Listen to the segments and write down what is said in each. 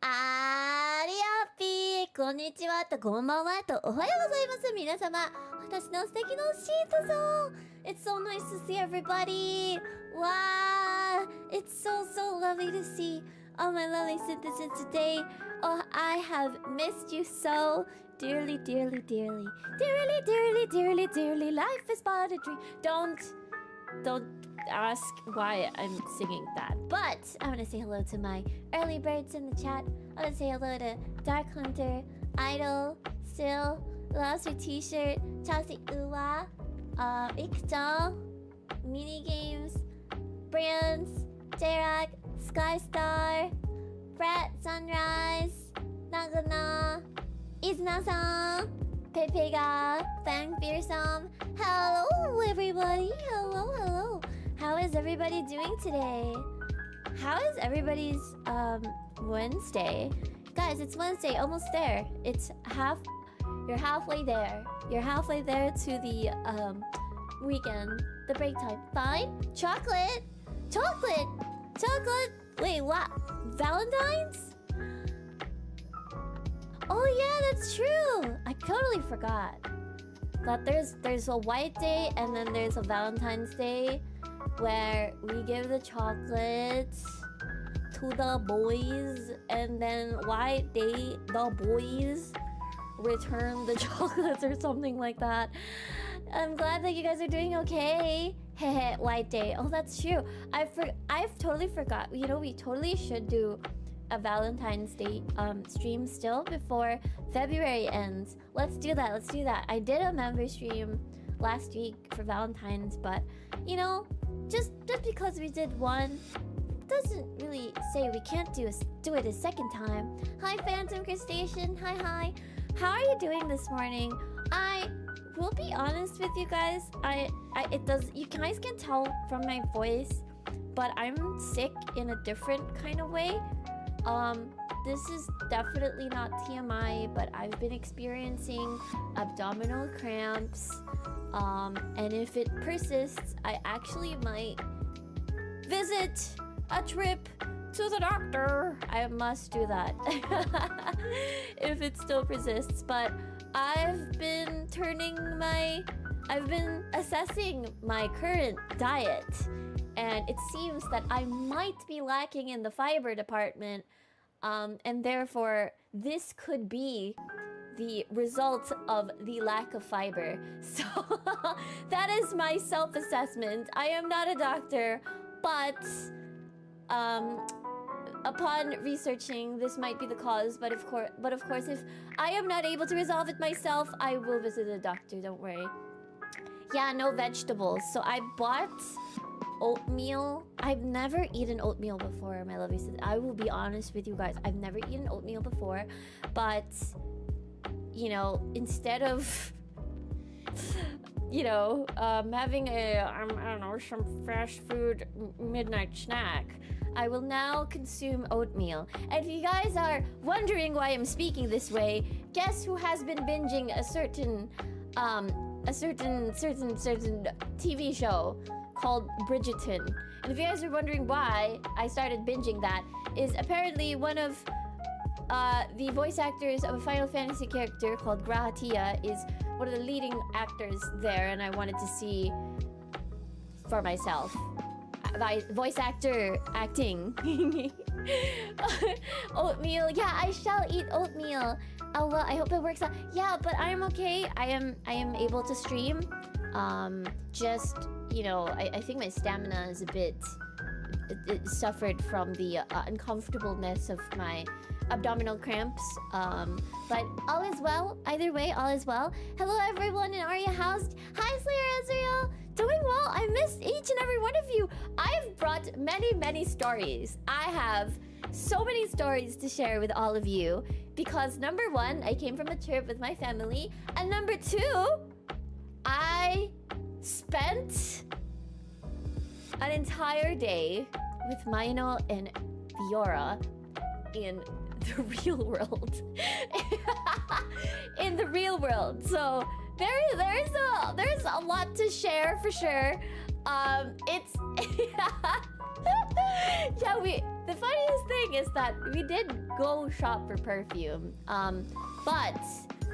アリアピーこんにちはとこんばんはとおはようございます皆様私の素敵なシートゾーン It's so nice to see everybody Wow It's so lovely to see all my lovely Synthizens today Oh I have missed you so dearly Dearly Life is but a dream Don't ask why I'm singing that. But I want to say hello to my early birds in the chat. I want to say hello to Dark Hunter, Idol, Still, Last Week T-shirt, Chelsea Uwa, Ikjang, Minigames, Brands, J-Rock, Skystar, Brat Sunrise, Nagana, Izuna-san, Pepega, Fang Fearsome. Hello everybody, hello is everybody doing today? How is everybody's Wednesday? Guys, it's Wednesday, almost there. You're halfway there. You're halfway there to the weekend, the break time. Fine? Chocolate? Chocolate? Chocolate? Wait, what? Valentine's? Oh yeah, that's true. I totally forgot that there's a white day and then there's a Valentine's Day where we give the chocolates to the boys, and then white day the boys return the chocolates or something like that. I'm glad that you guys are doing okay. Hehe, white day. Oh, that's true. I've totally forgot. You know, we totally should do a Valentine's Day stream still before February ends. Let's do that. Let's do that. I did a member stream last week for Valentine's, but you know, just because we did one doesn't really say we can't do it a second time. Hi, Phantom Crustacean. Hi. How are you doing this morning? I will be honest with you guys. You guys can tell from my voice, but I'm sick in a different kind of way. This is definitely not TMI, but I've been experiencing abdominal cramps. And if it persists, I actually might visit a trip to the doctor. I must do that if it still persists. But I've been assessing my current diet, and it seems that I might be lacking in the fiber department, and therefore this could be the result of the lack of fiber. So that is my self-assessment. I am not a doctor, but upon researching, this might be the cause. But of course, if I am not able to resolve it myself, I will visit a doctor. Don't worry. Yeah, no vegetables. So I bought oatmeal. I've never eaten oatmeal before, my lovely sister. I will be honest with you guys. I've never eaten oatmeal before, but you know, instead of having I don't know, some fast food midnight snack, I will now consume oatmeal. And if you guys are wondering why I'm speaking this way, guess who has been binging a certain TV show called Bridgerton. And if you guys are wondering why I started binging that, is apparently one of the voice actors of a Final Fantasy character called Gradius is one of the leading actors there, and I wanted to see for myself. Voice actor acting. Oatmeal. Yeah, I shall eat oatmeal. Oh well, I hope it works out. Yeah, but I'm okay. I am able to stream. Just, you know, I think my stamina is a bit... It suffered from the uncomfortableness of my abdominal cramps. But all is well. Either way, all is well. Hello everyone in Aria House. Hi Slayer Ezreal. Doing well. I missed each and every one of you. I've brought many stories. I have so many stories to share with all of you. Because number one, I came from a trip with my family. And number two, I spent an entire day with Maino and Fiora in the real world. In the real world. So there's a lot to share for sure. It's yeah, the funniest thing is that we did go shop for perfume. But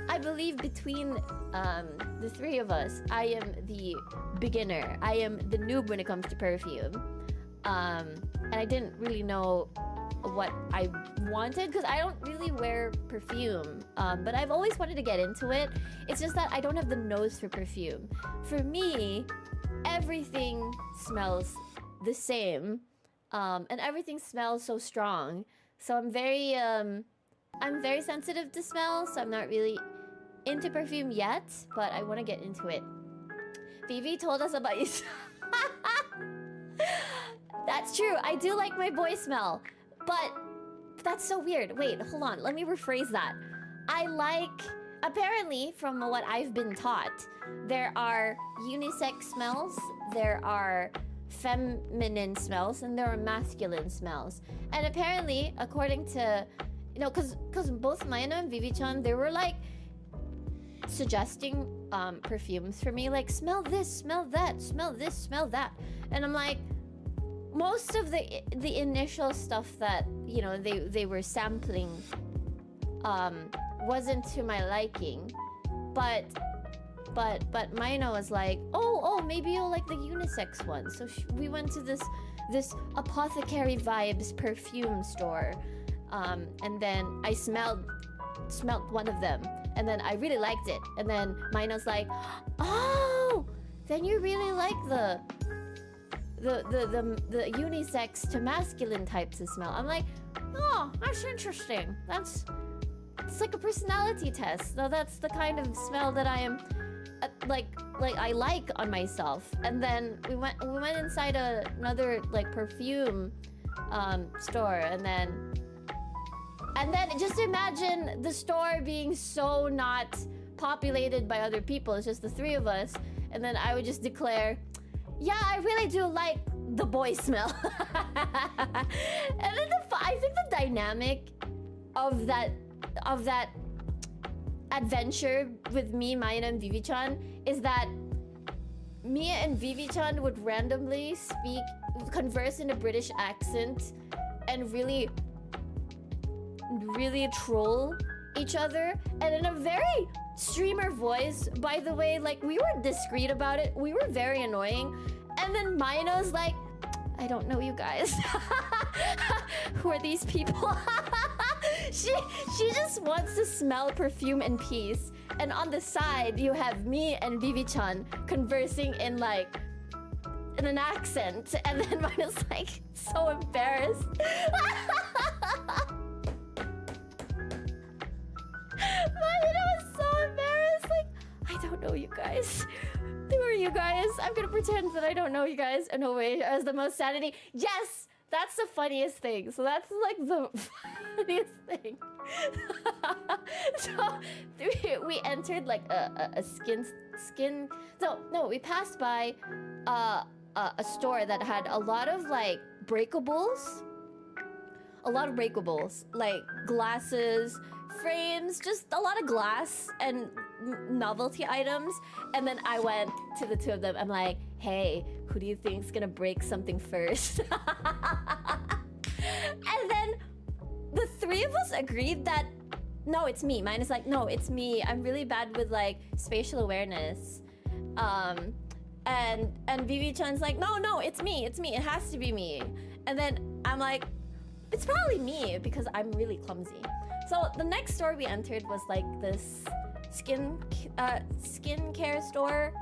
I believe between the three of us, I am the beginner. I am the noob when it comes to perfume. And I didn't really know what I wanted because I don't really wear perfume. But I've always wanted to get into it. It's just that I don't have the nose for perfume. For me, everything smells the same. And everything smells so strong. So I'm very sensitive to smell, so I'm not really into perfume yet, but I want to get into it. Vivi told us about you. That's true. I do like my boy smell, but that's so weird. Wait, hold on. Let me rephrase that. Apparently, from what I've been taught, there are unisex smells, there are feminine smells and there are masculine smells. And apparently, according to, because both Mayana and Vivi-chan, they were like suggesting perfumes for me, like smell this, smell that, smell this, smell that. And I'm like, most of the initial stuff that they were sampling wasn't to my liking, but Mayana was like, oh, maybe you'll like the unisex one. So we went to this apothecary vibes perfume store, and then I smelled one of them, and then I really liked it. And then Mayana's like, oh, then you really like the unisex to masculine types of smell. I'm like, oh, that's interesting. It's like a personality test. So that's the kind of smell that I am like I like on myself. And then we went inside another like perfume store, and then just imagine the store being so not populated by other people. It's just the three of us, and then I would just declare, yeah, I really do like the boy smell. And then I think the dynamic of that adventure with me, Mayana, and Vivi-chan is that me and Vivi-chan would randomly converse in a British accent and really troll each other, and in a very streamer voice, by the way. Like, we were discreet about it, we were very annoying. And then Mayana's like, I don't know you guys. Who are these people? She just wants to smell perfume in peace. And on the side, you have me and Vivi-chan conversing in an accent. And then Mayana's like so embarrassed. Mayana was so embarrassed. Like, I don't know you guys. Who are you guys? I'm gonna pretend that I don't know you guys. And no way, as the most sanity. Yes, that's the funniest thing. So that's like the funniest thing. So we entered like a skin. So no, we passed by a store that had a lot of like breakables. Like glasses, frames, just a lot of glass and novelty items. And then I went to the two of them. I'm like, hey, who do you think's gonna break something first? And then the three of us agreed that no, it's me. Mine is like, no, it's me. I'm really bad with like spatial awareness. And Vivi-chan's like, no, it's me. It has to be me. And then I'm like, it's probably me because I'm really clumsy. So the next store we entered was like this skincare store,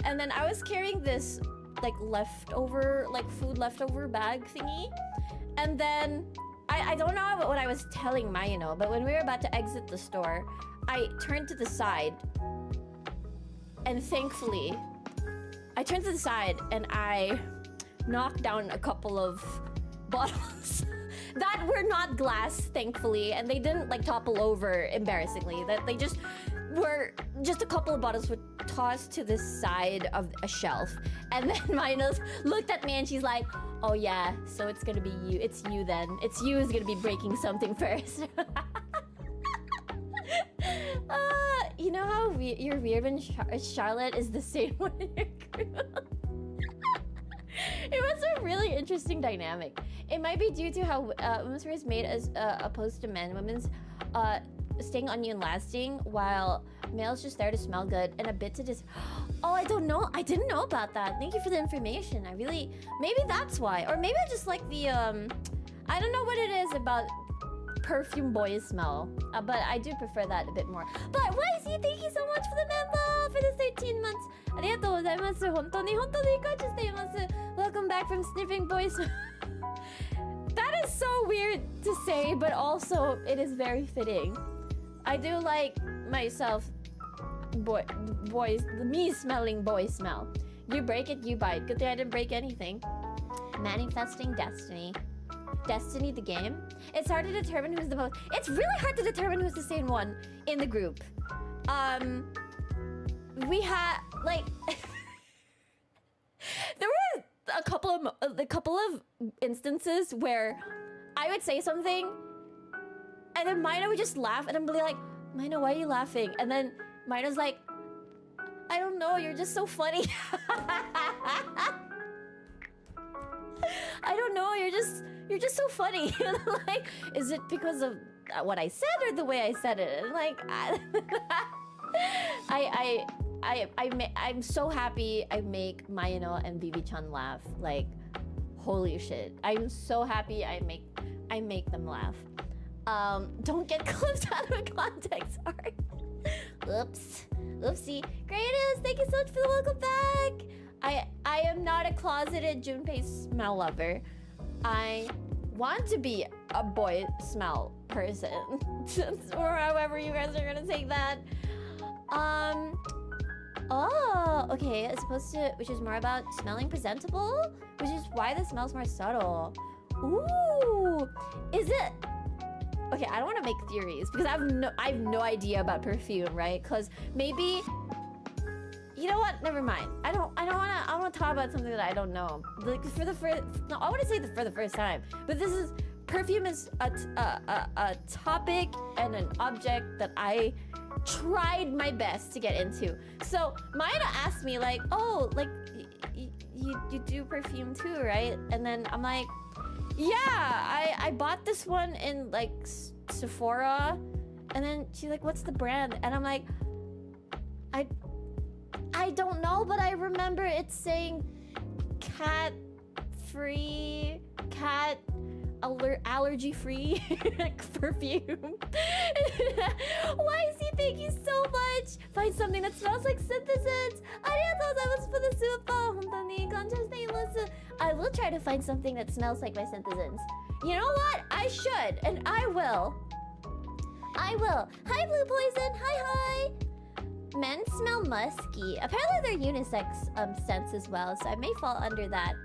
and then I was carrying this like food leftover bag thingy, and then I don't know what I was telling Mayano, but when we were about to exit the store, I turned to the side, and thankfully I turned to the side and I knocked down a couple of bottles that were not glass, thankfully, and they didn't like topple over embarrassingly. That they just a couple of bottles were tossed to the side of a shelf. And then Mayana looked at me and she's like, oh yeah, so it's gonna be you. It's you then. It's you who's gonna be breaking something first. You know how you're weird when Charlotte is the same one in your group? It was a really interesting dynamic. It might be due to how women's hair is made as opposed to men. Women's staying on you and lasting, while males just there to smell good and a bit to just... Oh, I don't know. I didn't know about that. Thank you for the information. Maybe that's why. Or maybe I just like the... I don't know what it is about perfume boy smell. But I do prefer that a bit more. But YC, thank you so much for the member for the 13 months. ありがとうございます。本当に感謝しています。Welcome back from sniffing boy smell. That is so weird to say, but also it is very fitting. I do like myself, me smelling boy smell. You break it, you bite. Good thing I didn't break anything. Manifesting destiny. Destiny the game. It's hard to determine who's the most. It's really hard to determine who's the same one in the group. We had like there were a a couple of instances where I would say something, and then Mina would just laugh, and I'm really like, Mina, why are you laughing? And then Mina's like, I don't know, you're just so funny. I don't know, you're just so funny. And I'm like, is it because of what I said or the way I said it? And like, I'm so happy I make Mayano and Vivi-chan laugh. Like, holy shit. I'm so happy I make them laugh. Don't get clips out of context, sorry. Oops. Oopsie. Gradius, thank you so much for the welcome back. I am not a closeted Junpei smell lover. I want to be a boy smell person. Or however you guys are gonna take that. Oh, okay. It's supposed to, which is more about smelling presentable, which is why the smell's more subtle. Ooh, is it? Okay, I don't want to make theories because I have no idea about perfume, right? Because maybe, you know what? Never mind. I want to talk about something that I don't know. Like for the first, no, I want to say for the first time. But this is perfume is a topic and an object that I tried my best to get into. So Maida asked me like, oh, like you do perfume too, right? And then I'm like, yeah, I bought this one in like Sephora. And then she's like, what's the brand? And I'm like, I don't know, but I remember it saying cat free, cat allergy free perfume. YC, thank you so much. Find something that smells like Synthizens. I will try to find something that smells like my Synthizens. You know what? I should, and I will. Hi, Blue Poison. Hi. Men smell musky. Apparently they're unisex scents as well, so I may fall under that.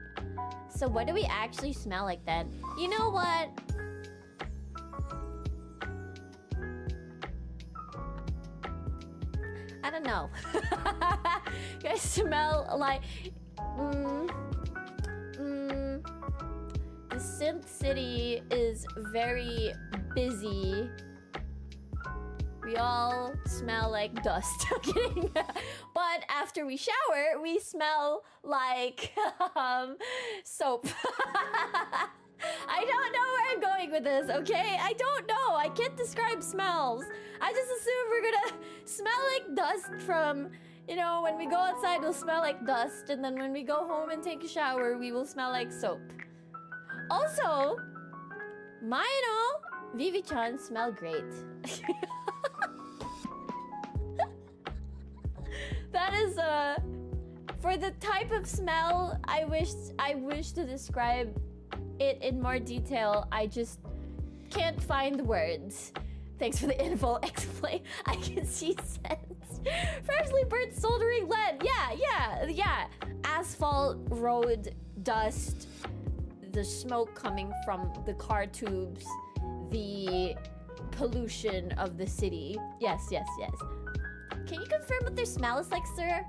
So what do we actually smell like then? You know what? I don't know. You guys smell like... The Synth City is very busy. We all smell like dust. I'm kidding. But after we shower, we smell like soap. I don't know where I'm going with this, okay? I don't know. I can't describe smells. I just assume we're gonna smell like dust from, you know, when we go outside, we'll smell like dust. And then when we go home and take a shower, we will smell like soap. Also, Mayano, Vivi-chan smell great. That is for the type of smell I wish to describe it in more detail. I just can't find the words. Thanks for the info. Explain. I can see sense. Freshly burnt soldering lead. Yeah. Asphalt, road, dust, the smoke coming from the car tubes, the pollution of the city. Yes. Can you confirm what their smell is like, sir?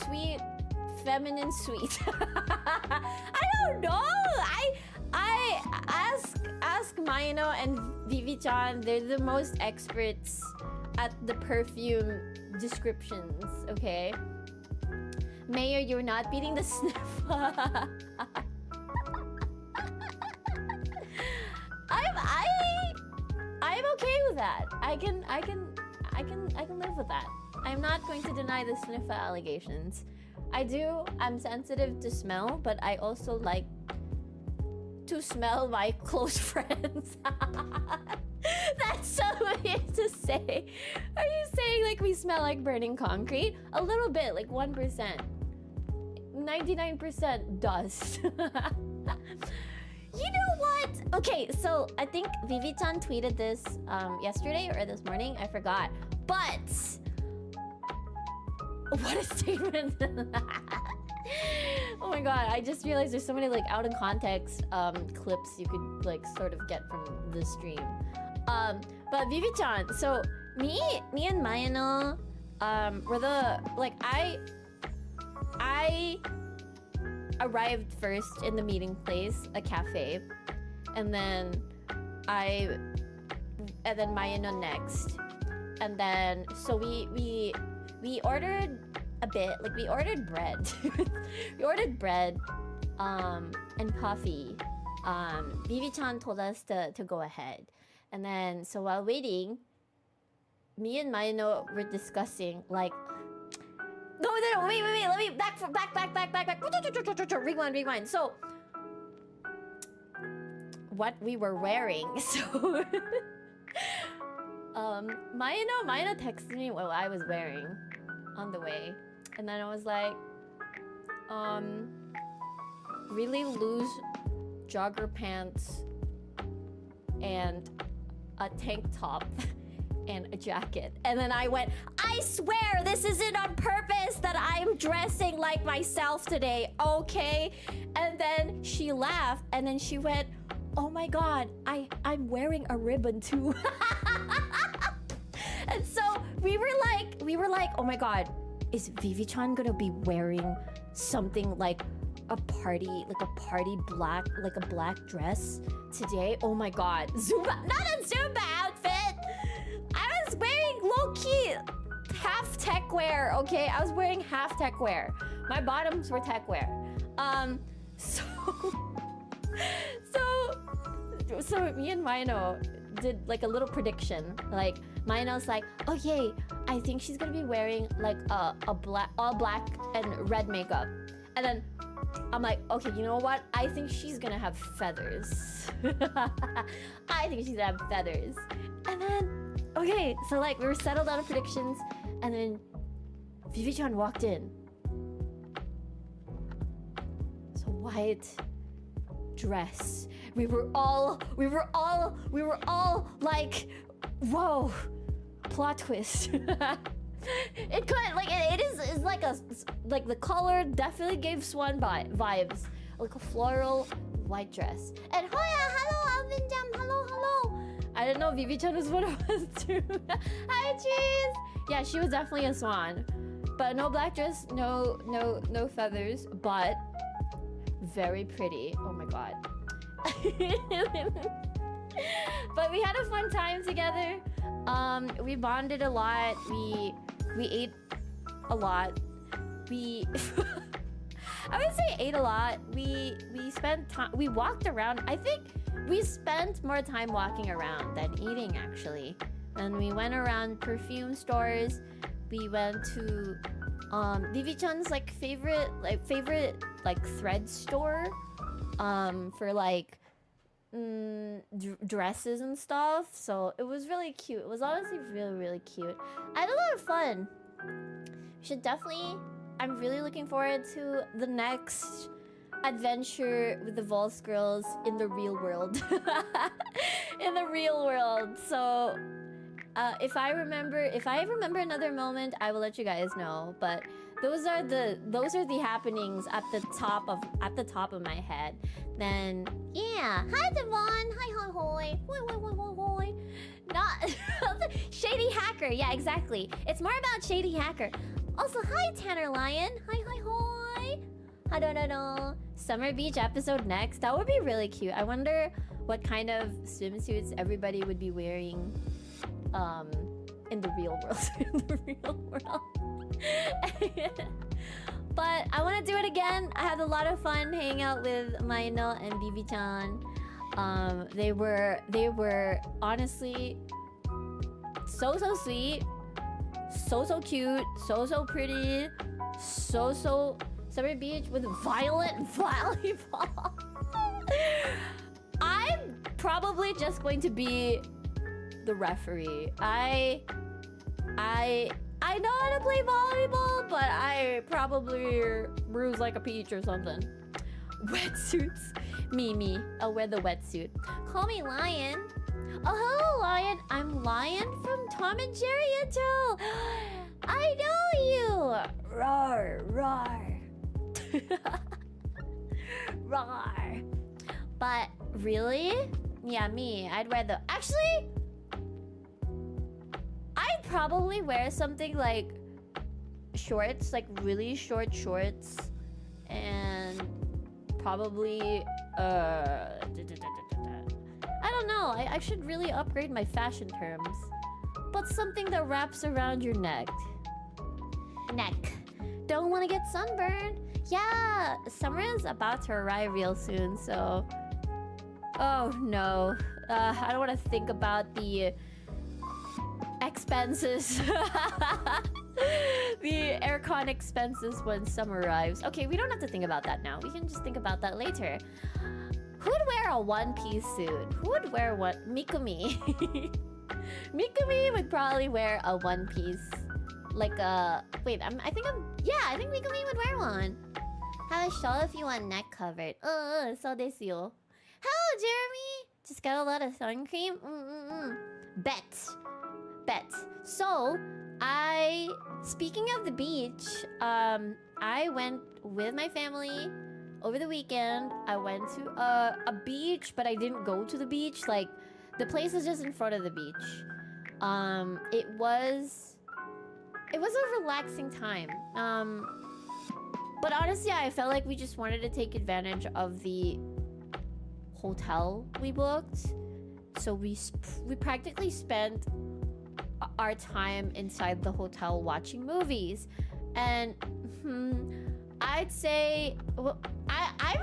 Sweet, feminine sweet. I don't know. I ask Mayano and Vivi-chan. They're the most experts at the perfume descriptions. Okay. Mayor, you're not beating the sniff. I'm okay with that. I can live with that. I'm not going to deny the sniffer allegations. I'm sensitive to smell, but I also like to smell my close friends. That's so weird to say. Are you saying like we smell like burning concrete? A little bit, like 1%. 99% dust. You know what? Okay, so I think Vivi-chan tweeted this yesterday or this morning. I forgot. But what a statement. Oh my god, I just realized there's so many like out of context clips you could like sort of get from the stream. But Vivi-chan, so me and Mayano, were the like I arrived first in the meeting place, a cafe, and then Mayano next, and then so we ordered a bit, like we ordered bread. We ordered bread and coffee. Vivi-chan told us to go ahead, and then so while waiting, me and Mayano were discussing like, no, wait, let me back. Rewind. So what we were wearing. So Mayano texted me what I was wearing on the way, and then I was like, really loose jogger pants and a tank top and a jacket. And then I went, I swear this isn't on purpose that I'm dressing like myself today, okay? And then she laughed, and then she went, oh my god, I'm wearing a ribbon too. And so we were like, oh my god, is Vivi-chan gonna be wearing something like a party black, like a black dress today? Oh my god, Zumba, not a Zumba outfit. I was wearing low-key half tech wear, okay? I was wearing half tech wear. My bottoms were tech wear. So me and Mayano did like a little prediction. Like Mayano's like, okay, I think she's gonna be wearing like a all black and red makeup. And then I'm like, okay, you know what? I think she's gonna have feathers. I think she's gonna have feathers. And then, okay, so like we were settled on predictions, and then Vivi-chan walked in. So white dress. We were all like, whoa, plot twist. It could like it's like the color definitely gave Swan vibes, like a floral white dress. And hello Alvin Jam, hello. I didn't know Vivi-chan was one of us too. Hi Cheese. Yeah, she was definitely a swan, but no black dress, no feathers, but very pretty. Oh my god. But we had a fun time together. We bonded a lot. We ate a lot. I would say ate a lot. We spent time. We walked around. I think we spent more time walking around than eating actually. And we went around perfume stores. We went to Vivi-chan's favorite thread store for like dresses and stuff. So it was really cute. It was honestly really cute. I had a lot of fun. I'm really looking forward to the next adventure with the VOLs girls in the real world. In the real world. So if I remember another moment, I will let you guys know. But those are the happenings at the top of my head. Then yeah, hi Devon, hi hoi, not Shady Hacker. Yeah, exactly. It's more about Shady Hacker. Also, hi Tanner Lion, hi hoi. Hadororo. Summer Beach episode next. That would be really cute. I wonder what kind of swimsuits everybody would be wearing in the real world. But I want to do it again. I had a lot of fun hanging out with Mayano and Vivi-chan. They were honestly so sweet, so cute, so pretty, so Summer Beach with violent volleyball. I'm probably just going to be the referee. I know how to play volleyball, but I probably bruise like a peach or something. Wetsuits. Mimi. I'll wear the wetsuit. Call me Lion. Oh, hello, Lion. I'm Lion from Tom and Jerry too. I know you. Roar. Roar. But really? Yeah, me. I'd wear the... Actually... I'd probably wear something like shorts, like really short shorts, and probably I don't know. I should really upgrade my fashion terms. But something that wraps around your neck. Don't want to get sunburned. Yeah, summer is about to arrive real soon, so oh no. I don't want to think about the expenses. The aircon expenses when summer arrives. Okay, we don't have to think about that now. We can just think about that later. Who would wear a one-piece suit? Who would wear what? Mikumi. Mikumi would probably wear a one-piece. Like a... Wait, I think Mikumi would wear one. Have a shawl if you want neck covered. So desu yo. Hello, Jeremy! Just got a lot of sun cream? Bet. So, speaking of the beach, I went with my family over the weekend. I went to a beach, but I didn't go to the beach. Like, the place is just in front of the beach. It was a relaxing time. But honestly, I felt like we just wanted to take advantage of the hotel we booked. So we practically spent our time inside the hotel watching movies. And I'd say, well, I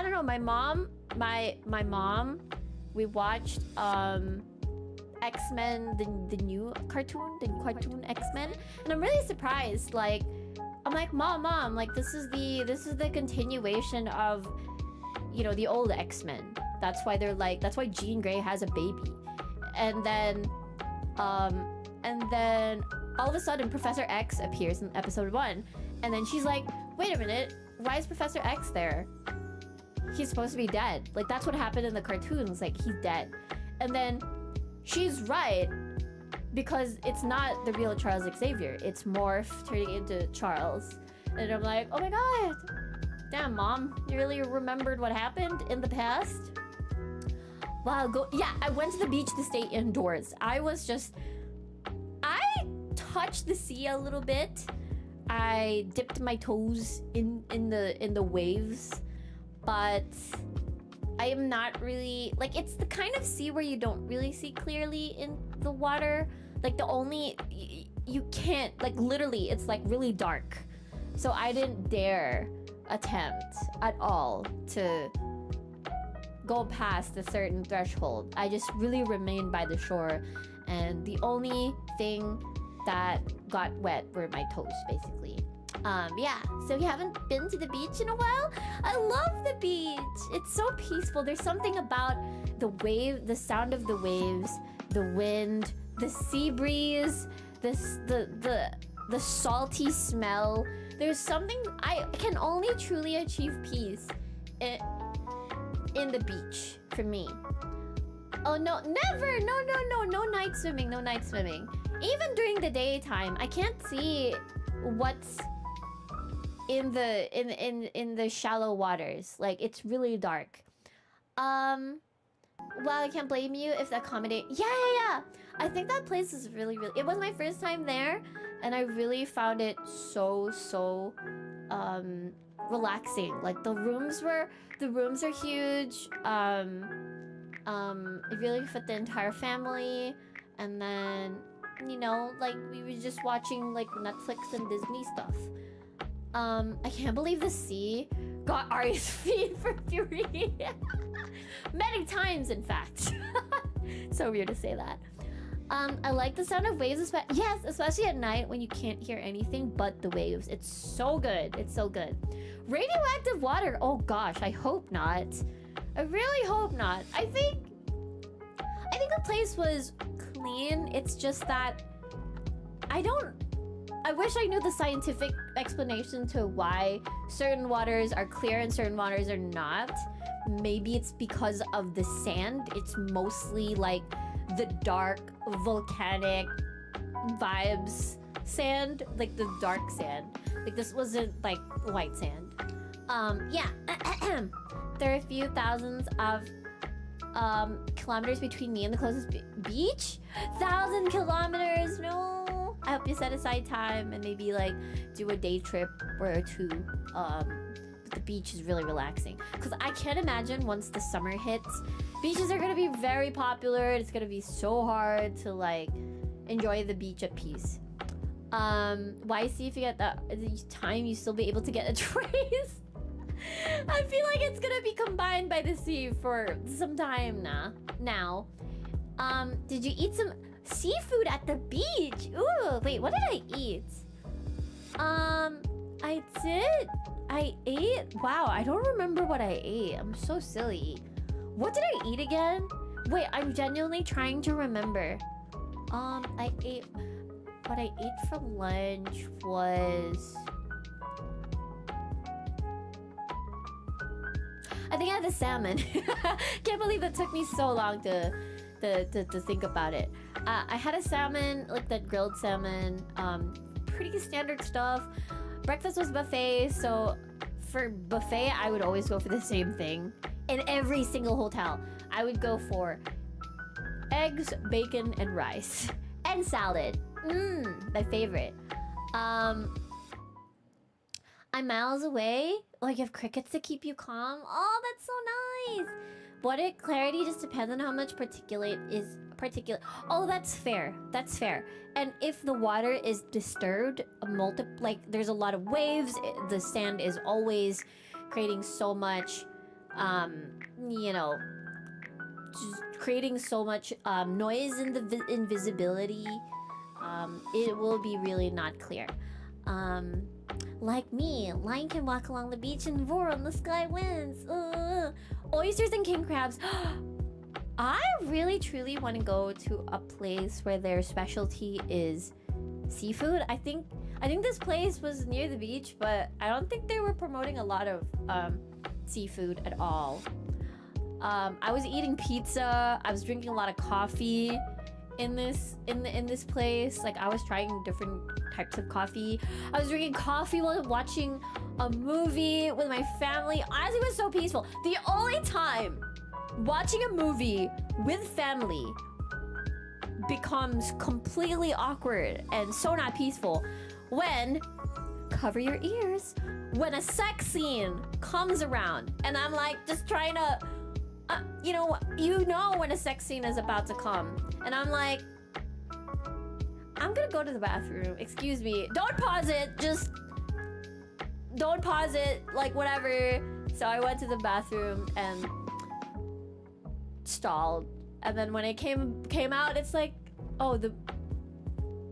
don't know, my mom, we watched X-Men, the new cartoon, X-Men, and I'm really surprised. Like, I'm like, mom, like this is the continuation of, you know, the old X-Men. That's why Jean Grey has a baby, and then all of a sudden Professor X appears in episode 1, and then she's like, wait a minute, why is Professor X there? He's supposed to be dead. Like, that's what happened in the cartoons. Like, he's dead. And then she's right, because it's not the real Charles Xavier. It's Morph turning into Charles. And I'm like, oh my god, damn, mom, you really remembered what happened in the past? Wow, I went to the beach to stay indoors. I touched the sea a little bit. I dipped my toes in the waves, but I am not really, like, it's the kind of sea where you don't really see clearly in the water. Like, you can't, like, literally, it's like really dark. So I didn't dare attempt at all to go past a certain threshold. I just really remained by the shore, and the only thing that got wet were my toes, basically. Yeah, so if you haven't been to the beach in a while, I love the beach. It's so peaceful. There's something about the sound of the waves, the wind, the sea breeze, the salty smell. There's something, I can only truly achieve peace in the beach for me. Oh no, never! No night swimming, no night swimming. Even during the daytime, I can't see what's in the shallow waters. Like, it's really dark. Well, I can't blame you if the accommodate. Yeah. I think that place is really, it was my first time there, and I really found it so relaxing. Like, the rooms are huge. It really fit the entire family, and then, you know, like, we were just watching like Netflix and Disney stuff. I can't believe the sea got Aria's feet for fury. Many times, in fact. So weird to say that. I like the sound of waves, especially at night when you can't hear anything but the waves. It's so good. It's so good. Radioactive water. Oh gosh, I hope not. I really hope not. I think the place was clean. It's just that I wish I knew the scientific explanation to why certain waters are clear and certain waters are not. Maybe it's because of the sand. It's mostly like the dark volcanic vibes sand, like the dark sand. Like, this wasn't like white sand. Yeah. There are a few thousands of kilometers between me and the closest beach. 1,000 kilometers, no. I hope you set aside time and maybe like do a day trip or two. The beach is really relaxing because I can't imagine once the summer hits, beaches are gonna be very popular. It's gonna be so hard to like enjoy the beach at peace. YC, if you get the time, you still be able to get a trace. I feel like it's gonna be combined by the sea for some time now. Did you eat some seafood at the beach? Ooh, wait, what did I eat? I ate? Wow, I don't remember what I ate. I'm so silly. What did I eat again? Wait, I'm genuinely trying to remember. I ate... What I ate for lunch was... I think I had the salmon. Can't believe it took me so long to think about it. I had a salmon, like that grilled salmon. Pretty standard stuff. Breakfast was buffet, so for buffet, I would always go for the same thing. In every single hotel, I would go for eggs, bacon, and rice. And salad. My favorite. I'm miles away. Oh, you have crickets to keep you calm? Oh, that's so nice. Water clarity just depends on how much particulate is particulate. Oh, that's fair. That's fair. And if the water is disturbed, like there's a lot of waves, the sand is always creating so much, you know, just creating so much noise in the invisibility. It will be really not clear. Like me, lion can walk along the beach and roar on the sky winds. Oysters and king crabs. I really truly want to go to a place where their specialty is seafood. I think this place was near the beach, but I don't think they were promoting a lot of seafood at all. I was eating pizza. I was drinking a lot of coffee in this place. Like I was trying different types of coffee. I was drinking coffee while watching a movie with my family. Honestly, it was so peaceful. The only time watching a movie with family becomes completely awkward and so not peaceful when, cover your ears, when a sex scene comes around and I'm like just trying to you know when a sex scene is about to come and I'm like, I'm gonna go to the bathroom, excuse me, don't pause it, just don't pause it, like whatever. So I went to the bathroom and stalled, and then when it came out, it's like, oh,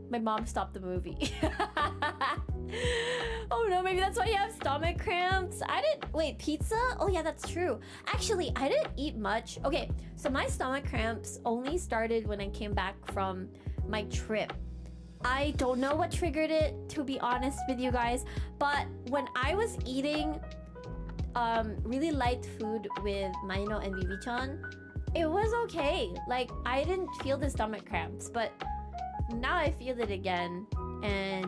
my mom stopped the movie. Oh no, maybe that's why you have stomach cramps. Wait, pizza? Oh yeah, that's true. Actually, I didn't eat much. Okay, so my stomach cramps only started when I came back from my trip. I don't know what triggered it, to be honest with you guys, but when I was eating really light food with Maino and Vivi-chan, it was okay. Like, I didn't feel the stomach cramps, but now I feel it again, and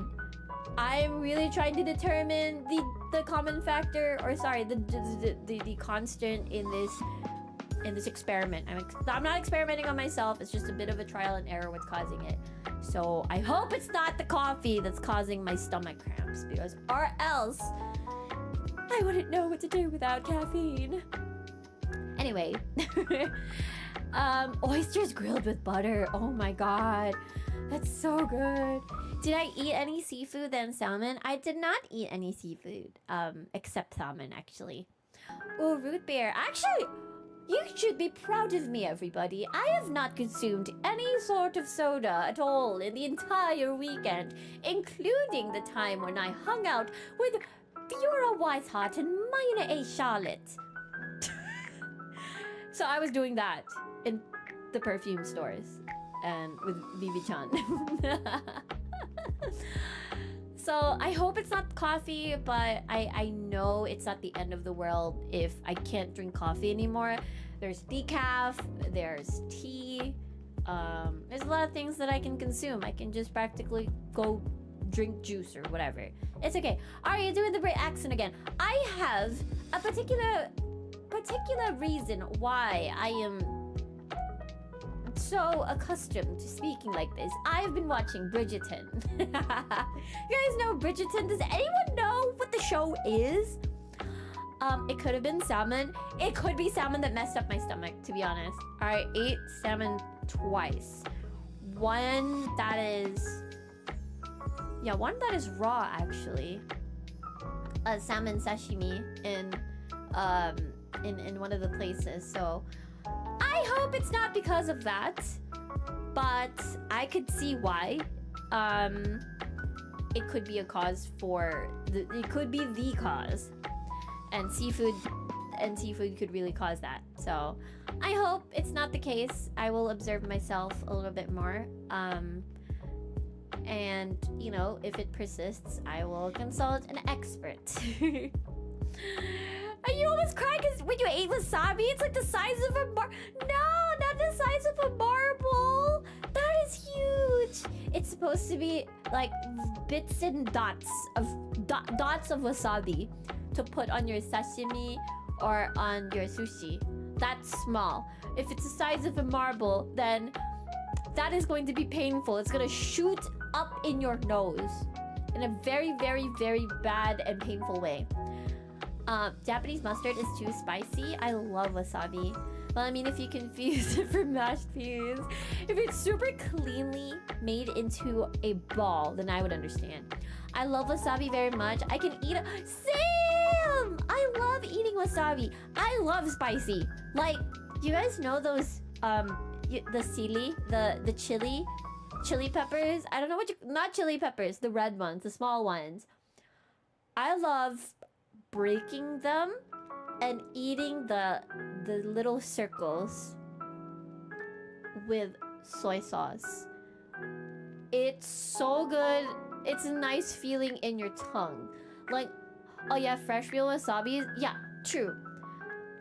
I'm really trying to determine the common factor, or sorry, the constant in this experiment. I'm not experimenting on myself. It's just a bit of a trial and error what's causing it. So I hope it's not the coffee that's causing my stomach cramps, because or else I wouldn't know what to do without caffeine. Anyway, oysters grilled with butter. Oh my god, that's so good. Did I eat any seafood than salmon? I did not eat any seafood, except salmon, actually. Oh, root beer. Actually, you should be proud of me, everybody. I have not consumed any sort of soda at all in the entire weekend, including the time when I hung out with Fiora Whiteheart and Mina A. Charlotte. So I was doing that in the perfume stores and with Vivi-chan. So I hope it's not coffee, but I know it's not the end of the world if I can't drink coffee anymore. There's decaf, there's tea, there's a lot of things that I can consume. I can just practically go drink juice or whatever. It's okay. Aria, doing the great accent again. I have a particular reason why I am so accustomed to speaking like this. I've been watching Bridgerton. You guys know Bridgerton? Does anyone know what the show is? It could have been salmon. It could be salmon that messed up my stomach, to be honest. I ate salmon twice. One that is raw, actually. A salmon sashimi in one of the places. So I hope it's not because of that, but I could see why. It could be a cause for it could be the cause, and seafood could really cause that. So I hope it's not the case. I will observe myself a little bit more. And you know, if it persists, I will consult an expert. Are you almost crying because when you ate wasabi, it's like the size of a No, not the size of a marble. That is huge. It's supposed to be like bits and dots of wasabi to put on your sashimi or on your sushi. That's small. If it's the size of a marble, then that is going to be painful. It's gonna shoot up in your nose in a very, very, very bad and painful way. Japanese mustard is too spicy. I love wasabi. Well, I mean, if you confuse it for mashed peas, if it's super cleanly made into a ball, then I would understand. I love wasabi very much. I can eat it. Same! I love eating wasabi. I love spicy. Like, you guys know those, the chili peppers? I don't know not chili peppers, the red ones, the small ones. I love breaking them and eating the little circles with soy sauce. It's so good. It's a nice feeling in your tongue. Like, oh yeah, fresh real wasabi. Yeah, true.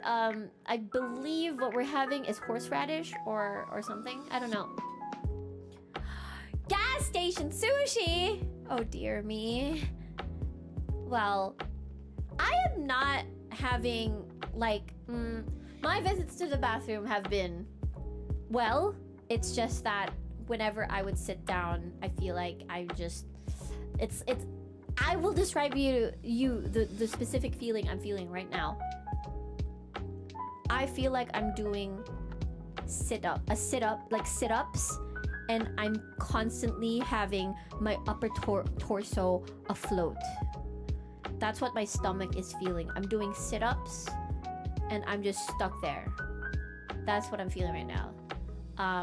I believe what we're having is horseradish or something. I don't know. Gas station sushi. Oh dear me. Well, I am not having like my visits to the bathroom have been well. It's just that whenever I would sit down, I feel like I just it's I will describe you the specific feeling I'm feeling right now. I feel like I'm doing sit-ups, and I'm constantly having my upper torso afloat. That's what my stomach is feeling. I'm doing sit-ups and I'm just stuck there. That's what I'm feeling right now.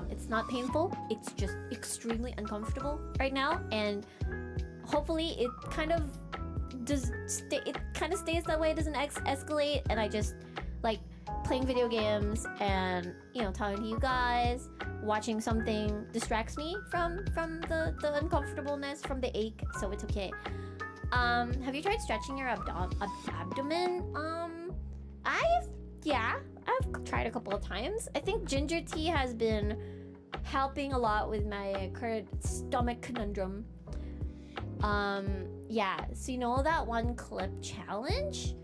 It's not painful. It's just extremely uncomfortable right now, and hopefully it kind of stays that way. It doesn't escalate, and I just like playing video games and, you know, talking to you guys, watching something distracts me from the uncomfortableness, from the ache, so it's okay. Have you tried stretching your abdomen? I've tried a couple of times. I think ginger tea has been helping a lot with my current stomach conundrum. Yeah, so you know that one clip challenge?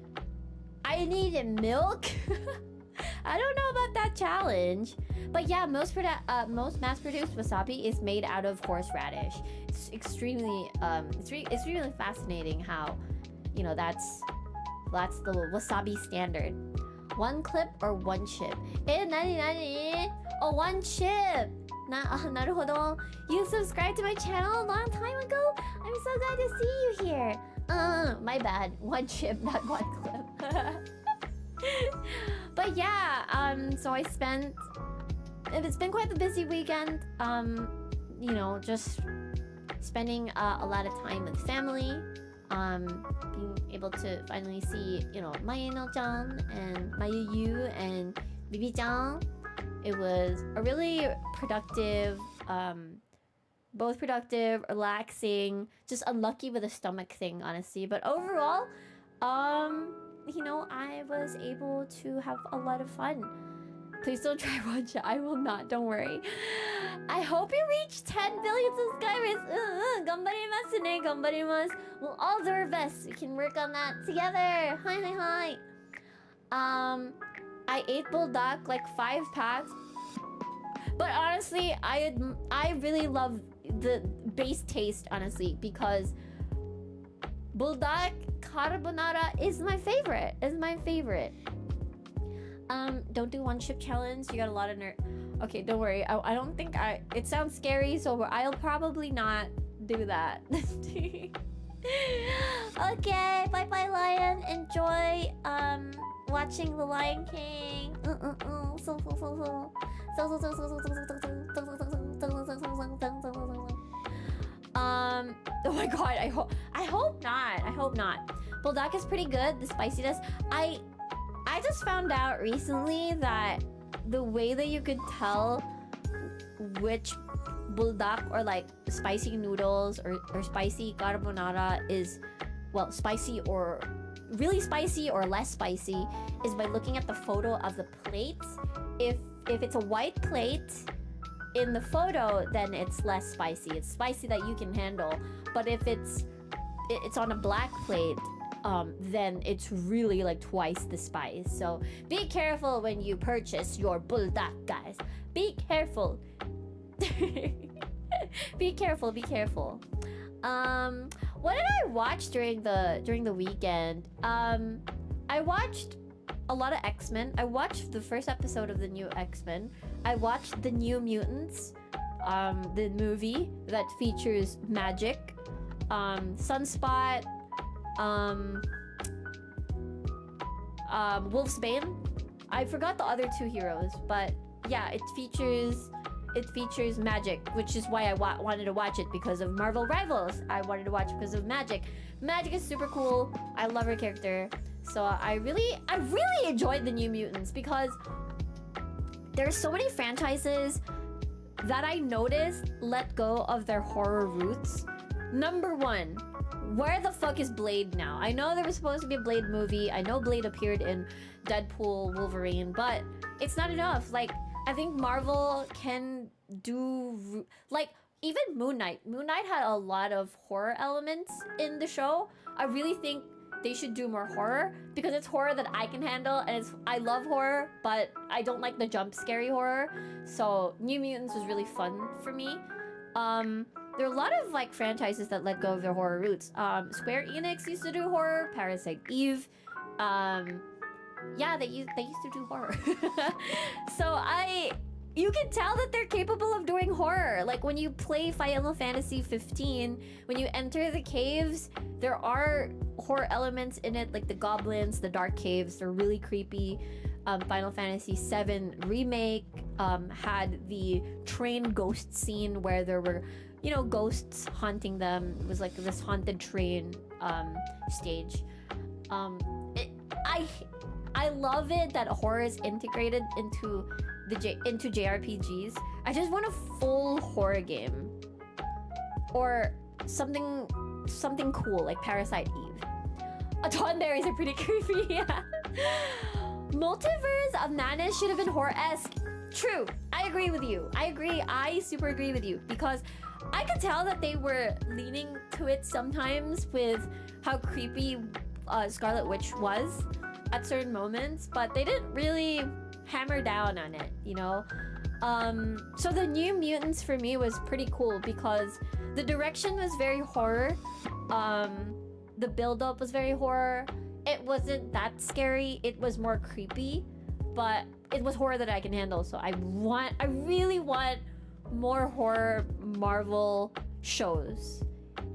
I needed milk. I don't know about that challenge, but yeah, most mass-produced wasabi is made out of horseradish. It's extremely it's really fascinating how, you know, that's the wasabi standard. One clip or one chip? Nani? Oh, one chip. Naruhodo. You subscribed to my channel a long time ago? I'm so glad to see you here. My bad. One chip, not one clip. But yeah, so it's been quite the busy weekend. You know, just spending a lot of time with family. Being able to finally see, you know, Mayeno-chan and Mayu and Bibi-chan. It was a really productive, both productive, relaxing, just unlucky with the stomach thing, honestly. But overall, you know, I was able to have a lot of fun. Please don't try Watcha. I will not, don't worry. I hope you reach 10 billion subscribers. Ganbarimasu ne, ganbarimasu. We'll all do our best. We can work on that together. Hi. I ate bulldog like 5 packs. But honestly, I really love the base taste, honestly, because buldak carbonara is my favorite. Don't do one chip challenge. You got a lot of Okay, don't worry. I don't think it sounds scary, so I'll probably not do that. Okay, bye bye lion. Enjoy watching The Lion King. Oh my god, I hope not. Buldak is pretty good, the spiciness. I just found out recently that the way that you could tell which buldak or like spicy noodles or spicy carbonara is, well, spicy or really spicy or less spicy is by looking at the photo of the plate. If it's a white plate in the photo, then it's less spicy. It's spicy that you can handle. But if it's on a black plate, then it's really like twice the spice. So be careful when you purchase your buldak, guys. Be careful. Be careful. What did I watch during the weekend? I watched a lot of X-Men. I watched the first episode of the new X-Men. I watched the New Mutants, the movie that features Magic, Sunspot, Wolfsbane. I forgot the other two heroes, but yeah, it features Magic, which is why I wanted to watch it, because of Marvel Rivals. I wanted to watch it because of Magic. Magic is super cool. I love her character. So I really enjoyed the New Mutants because there's so many franchises that I noticed let go of their horror roots. Number one, where the fuck is Blade now? I know there was supposed to be a Blade movie. I know Blade appeared in Deadpool, Wolverine, but it's not enough. Like, I think Marvel can do, like, even Moon Knight. Moon Knight had a lot of horror elements in the show. I really think they should do more horror because it's horror that I can handle, and I love horror, but I don't like the jump scary horror. So New Mutants was really fun for me. There are a lot of like franchises that let go of their horror roots. Square Enix used to do horror. Parasite Eve. Yeah, they used to do horror. So you can tell that they're capable of doing horror. Like when you play Final Fantasy 15, when you enter the caves, there are horror elements in it, like the goblins, the dark caves. They're really creepy. Final Fantasy 7 Remake had the train ghost scene where there were, you know, ghosts haunting them. It was like this haunted train stage. I love it that horror is integrated into JRPGs. I just want a full horror game or something cool like Parasite Eve. Tonberries are pretty creepy. Yeah. Multiverse of Madness should have been horror-esque. True. I agree with you. I super agree with you because I could tell that they were leaning to it sometimes with how creepy Scarlet Witch was at certain moments, but they didn't really hammer down on it, you know? So the New Mutants for me was pretty cool because the direction was very horror. The build-up was very horror. It wasn't that scary. It was more creepy, but it was horror that I can handle. So I really want more horror Marvel shows.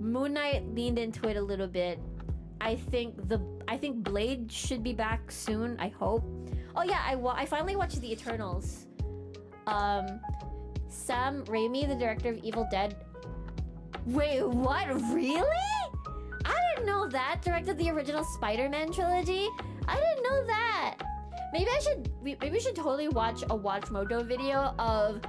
Moon Knight leaned into it a little bit. I think Blade should be back soon. I hope. Oh yeah, I finally watched The Eternals. Sam Raimi, the director of Evil Dead. Wait, what? Really? I didn't know that. Directed the original Spider-Man trilogy. I didn't know that. Maybe we should totally watch a Watch Mojo video of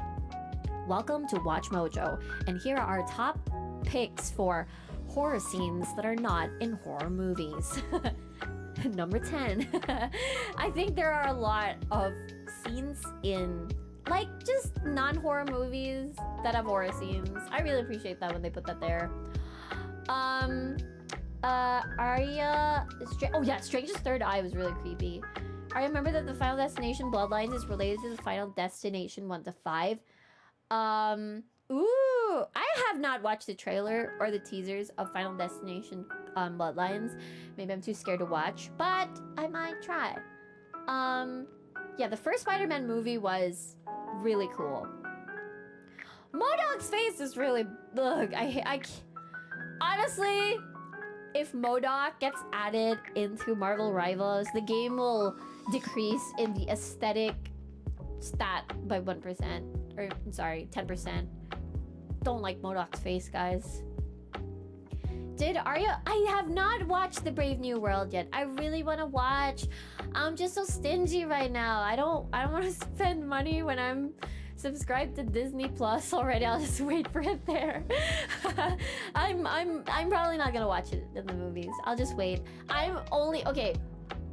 Welcome to Watch Mojo, and here are our top picks for horror scenes that are not in horror movies. Number 10. I think there are a lot of scenes in like just non-horror movies that have horror scenes. I really appreciate that when they put that there. Aria... Oh yeah, Strange's Third Eye was really creepy. I remember that the Final Destination Bloodlines is related to the Final Destination 1 to 5. Ooh, I have not watched the trailer or the teasers of Final Destination Bloodlines. Maybe I'm too scared to watch, but I might try. Yeah, the first Spider-Man movie was really cool. MODOK's face is really... Ugh, I honestly, if MODOK gets added into Marvel Rivals, the game will decrease in the aesthetic stat by 1%. Or, sorry, 10%. Don't like MODOK's face, guys. Did Aria... I have not watched The Brave New World yet. I really want to watch. I'm just so stingy right now. I don't want to spend money when I'm subscribed to Disney Plus already. I'll just wait for it there. I'm probably not gonna watch it in the movies. I'll just wait. Okay,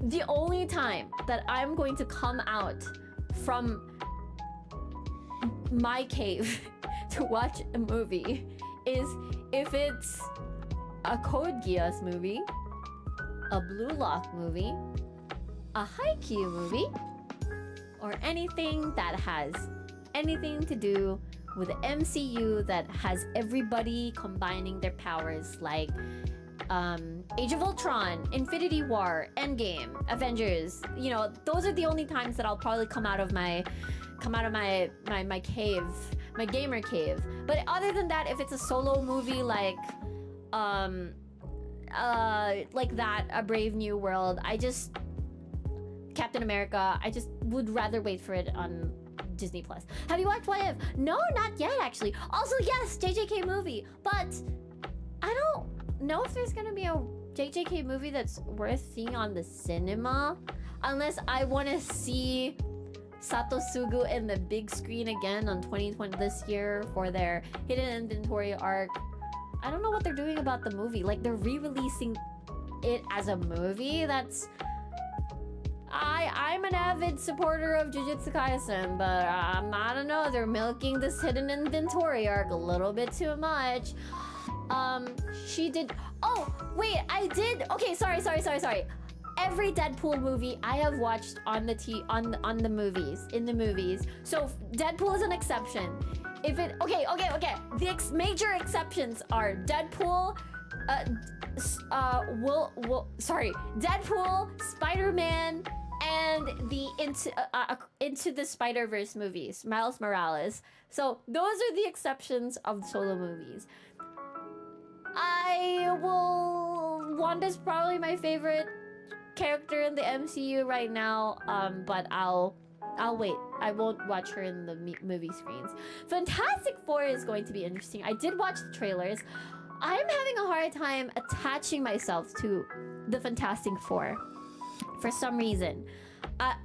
the only time that I'm going to come out from my cave to watch a movie is if it's a Code Geass movie, a Blue Lock movie, a Haikyuu movie, or anything that has anything to do with the MCU that has everybody combining their powers, like Age of Ultron, Infinity War, Endgame, Avengers. You know, those are the only times that I'll probably come out of my cave, my gamer cave. But other than that, if it's a solo movie like that, A Brave New World, Captain America, I just would rather wait for it on Disney Plus. Have you watched What If? No, not yet, actually. Also, yes, JJK movie, but I don't know if there's gonna be a JJK movie that's worth seeing on the cinema, unless I want to see Satosugu in the big screen again on 2020 this year for their hidden inventory arc. I don't know what they're doing about the movie. Like, they're re-releasing it as a movie. That's... I'm an avid supporter of Jujutsu Kaisen, but I don't know. They're milking this hidden inventory arc a little bit too much. She did... Oh, wait, I did... Okay, sorry. Every Deadpool movie I have watched on the movies. So Deadpool is an exception. If it... Okay. The major exceptions are Deadpool... Deadpool, Spider-Man, and the Into the Spider-Verse movies, Miles Morales. So those are the exceptions of solo movies. Wanda's probably my favorite character in the MCU right now, but I'll wait. I won't watch her in the movie screens. Fantastic Four is going to be interesting. I did watch the trailers. I'm having a hard time attaching myself to the Fantastic Four for some reason. I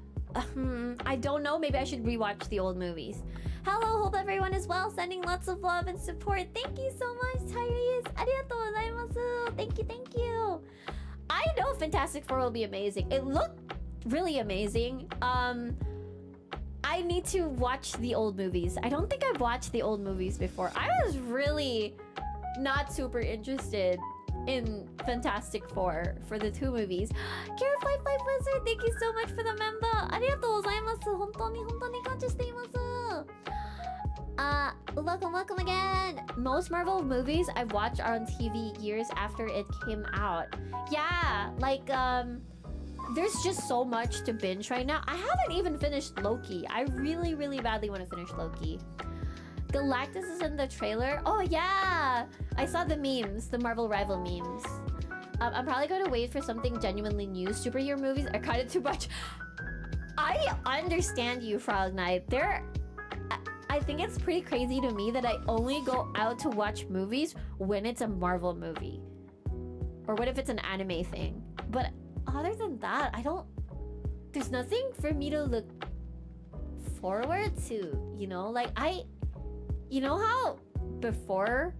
don't know. Maybe I should rewatch the old movies. Hello, hope everyone is well. Sending lots of love and support. Thank you so much, Tyrese. Arigatou gozaimasu. Thank you. I know Fantastic Four will be amazing. It looked really amazing. I need to watch the old movies. I don't think I've watched the old movies before. I was really not super interested in Fantastic Four for the two movies. Care Flight Wizard, thank you so much for the member. Arigatou gozaimasu. Hontoni kanji shiteimasu. Welcome again. Most Marvel movies I've watched are on TV years after it came out. Yeah, like there's just so much to binge right now. I haven't even finished Loki. I really badly want to finish Loki. Galactus is in the trailer. Oh yeah, I saw the memes, the Marvel Rival memes. I'm probably going to wait for something genuinely new. Superhero movies are kind of too much. I understand you, Frog Knight. I think it's pretty crazy to me that I only go out to watch movies when it's a Marvel movie. Or what if it's an anime thing? But other than that, there's nothing for me to look forward to, you know? Like, you know how before,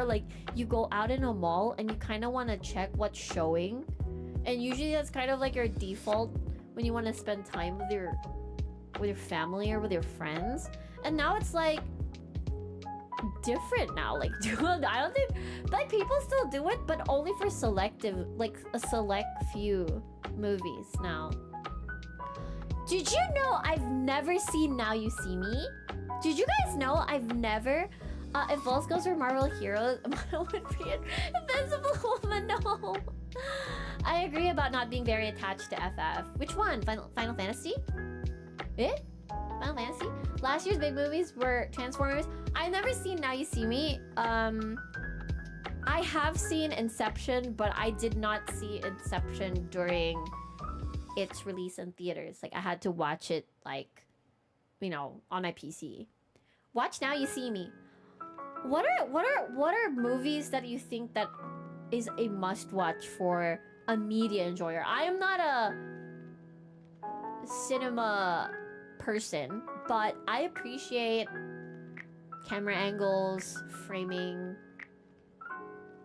like, you go out in a mall and you kind of want to check what's showing? And usually that's kind of like your default when you want to spend time with your family or with your friends. And now it's like different now. Like, dude, I don't think, like, people still do it, but only for selective, like a select few movies now. Did you know I've never seen Now You See Me? Did you guys know I've never... if VOLs goes for Marvel Heroes, Mono would be an Invincible Woman. No. I agree about not being very attached to FF. Which one? Final Fantasy? Eh? Final Fantasy? Last year's big movies were Transformers. I've never seen Now You See Me. I have seen Inception, but I did not see Inception during its release in theaters. Like I had to watch it like, you know, on my PC. Watch Now You See Me. What are movies that you think that is a must watch for a media enjoyer? I am not a cinema person, but I appreciate camera angles, framing,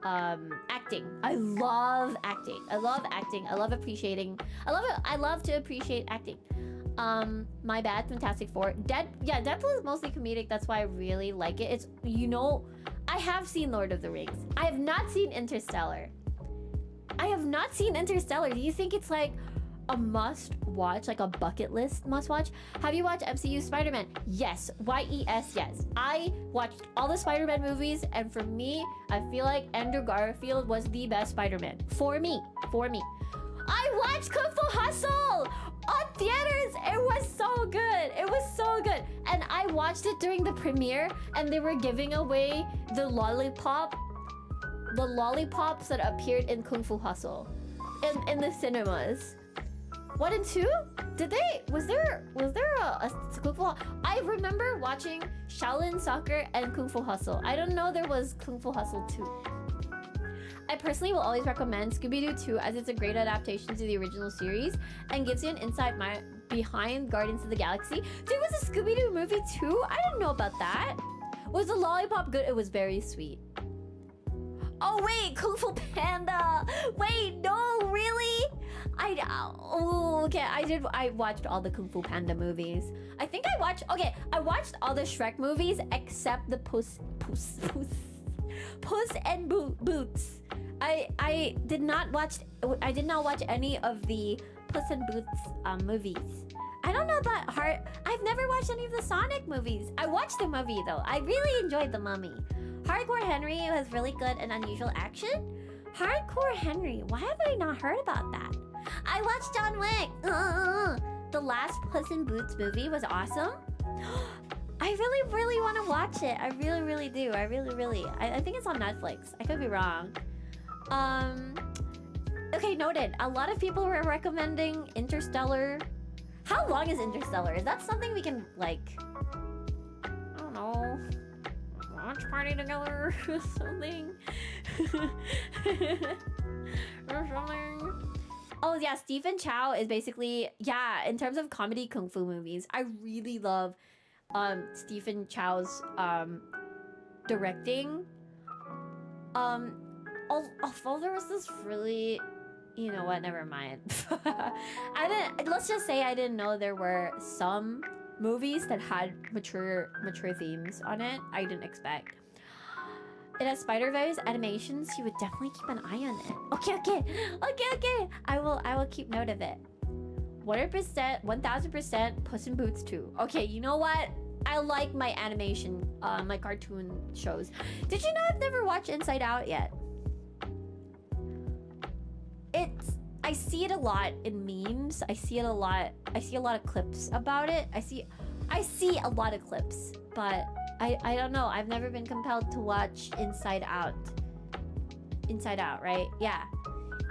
acting. I love acting. I love acting. I love appreciating. I love to appreciate acting. My bad, Fantastic Four. Deadpool is mostly comedic. That's why I really like it. It's, you know, I have seen Lord of the Rings. I have not seen Interstellar. Do you think it's like a must watch, like a bucket list must watch? Have you watched MCU Spider-Man? Yes. YES, yes. I watched all the Spider-Man movies, and for me, I feel like Andrew Garfield was the best Spider-Man. For me. I watched Kung Fu Hustle on theaters. It was so good. And I watched it during the premiere, and they were giving away the lollipops that appeared in Kung Fu Hustle in the cinemas. 1 and 2? Was there a Kung Fu? I remember watching Shaolin Soccer and Kung Fu Hustle. I don't know there was Kung Fu Hustle 2. I personally will always recommend Scooby-Doo 2 as it's a great adaptation to the original series and gives you an insight behind Guardians of the Galaxy. There was a Scooby-Doo movie too? I didn't know about that. Was the lollipop good? It was very sweet. Oh wait, Kung Fu Panda! Wait, no, really? I watched all the Kung Fu Panda movies. I think I watched all the Shrek movies except the Puss and Boots. I did not watch any of the Puss and Boots movies. I don't know about I've never watched any of the Sonic movies. I watched the movie though. I really enjoyed The Mummy. Hardcore Henry was really good and unusual action. Hardcore Henry, why have I not heard about that? I watched John Wick. The last Puss in Boots movie was awesome. I really want to watch it. I really do. I think it's on Netflix. I could be wrong. Okay, noted. A lot of people were recommending Interstellar. How long is Interstellar? Is that something we can, like, I don't know, watch party together or something? Or something. Oh yeah, Stephen Chow is basically, yeah, in terms of comedy kung fu movies, I really love Stephen Chow's directing. Although there was this really, you know what, never mind. Let's just say I didn't know there were some movies that had mature themes on it. I didn't expect. It has Spider-Verse animations. You would definitely keep an eye on it. Okay. I will keep note of it. 1000% Puss in Boots 2. Okay, you know what? I like my animation, my cartoon shows. Did you know I've never watched Inside Out yet? I see it a lot in memes. I see a lot of clips about it. I see a lot of clips, but I don't know. I've never been compelled to watch Inside Out. Inside Out, right? Yeah.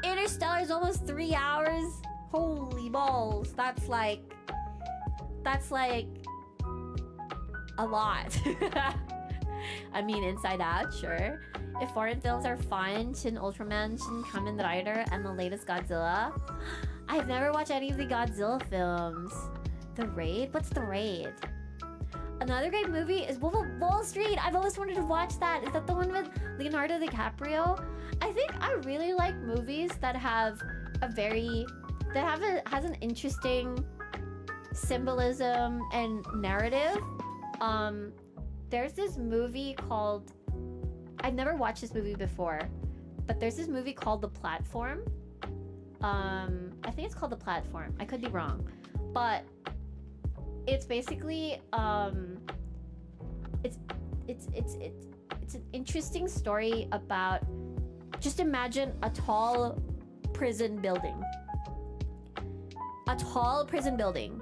Interstellar is almost 3 hours. Holy balls. That's like a lot. I mean, Inside Out, sure. If foreign films are fun, Shin Ultraman, Shin Kamen Rider, and the latest Godzilla. I've never watched any of the Godzilla films. The Raid? What's The Raid? Another great movie is Wolf of Wall Street. I've always wanted to watch that. Is that the one with Leonardo DiCaprio? I think I really like movies that have has an interesting symbolism and narrative. There's this movie called, I've never watched this movie before, but there's this movie called The Platform. I think it's called The Platform. I could be wrong. But it's basically it's an interesting story about, just imagine a tall prison building. A tall prison building.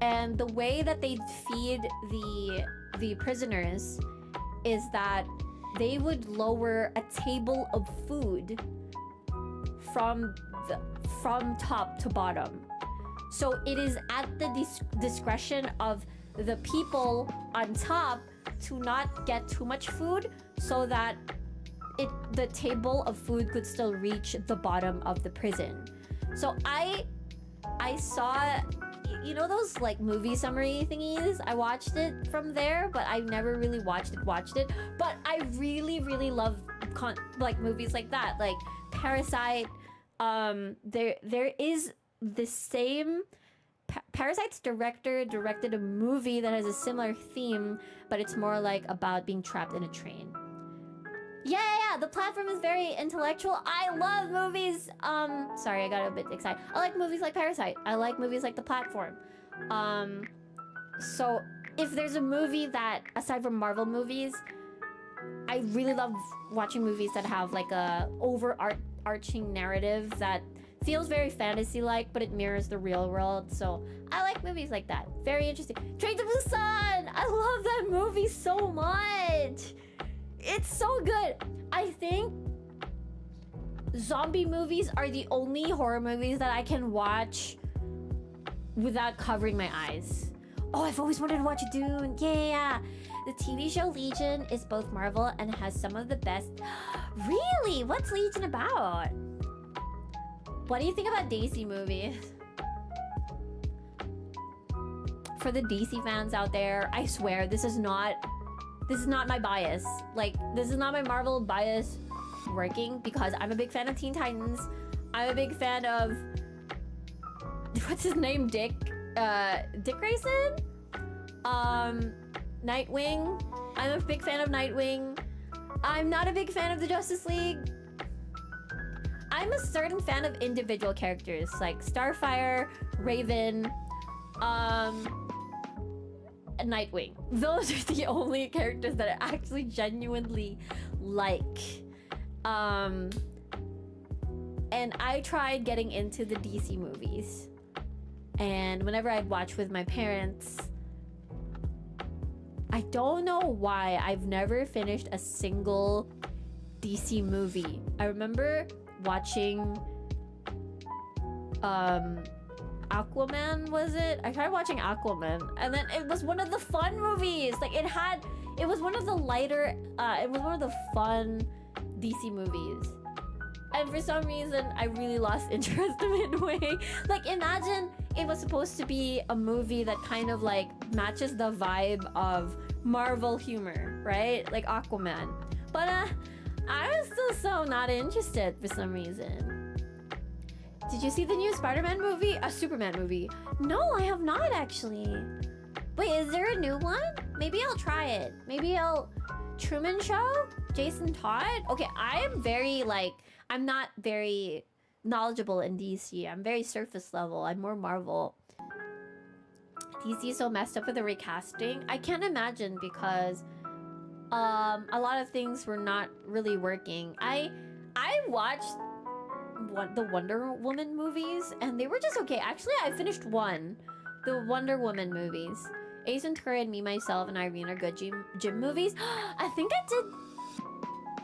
And the way that they feed the prisoners is that they would lower a table of food from top to bottom. So it is at the discretion of the people on top to not get too much food, so that the table of food could still reach the bottom of the prison. So I saw, you know those like movie summary thingies? I watched it from there, but I never really watched it. But I really love like movies like that, like Parasite. There is the same. Parasite's director directed a movie that has a similar theme, but it's more like about being trapped in a train. Yeah, the platform is very intellectual. I love movies. Sorry, I got a bit excited. I like movies like Parasite. I like movies like The Platform. So if there's a movie that, aside from Marvel movies, I really love watching movies that have like a overarching narrative that feels very fantasy-like, but it mirrors the real world. So I like movies like that. Very interesting. Train to Busan! I love that movie so much! It's so good. I think zombie movies are the only horror movies that I can watch without covering my eyes. Oh, I've always wanted to watch Dune. Yeah. The TV show Legion is both Marvel and has some of the best. Really? What's Legion about? What do you think about DC movies? For the DC fans out there, I swear this is not my bias. Like, this is not my Marvel bias working, because I'm a big fan of Teen Titans. I'm a big fan of, what's his name? Dick Grayson? Nightwing. I'm a big fan of Nightwing. I'm not a big fan of the Justice League. I'm a certain fan of individual characters like Starfire, Raven, Nightwing. Those are the only characters that I actually genuinely like. And I tried getting into the DC movies. And whenever I'd watch with my parents, I don't know why I've never finished a single DC movie. I remember watching Aquaman, was it? I tried watching Aquaman, and then it was one of the fun movies. Like, it was one of the lighter, it was one of the fun DC movies. And for some reason, I really lost interest midway. Like, imagine it was supposed to be a movie that kind of like matches the vibe of Marvel humor, right? Like Aquaman. But I was still so not interested for some reason. Did you see the new Spider-Man movie? A Superman movie? No, I have not actually. Wait, is there a new one? Maybe I'll try it. Maybe Truman Show? Jason Todd? Okay, I'm not very knowledgeable in DC. I'm very surface level. I'm more Marvel. DC is so messed up with the recasting. I can't imagine, because a lot of things were not really working. I watched the Wonder Woman movies, and they were just okay. Actually, I finished one. The Wonder Woman movies. Ace Ventura and Me, Myself, and Irene are good gym movies. I think I did...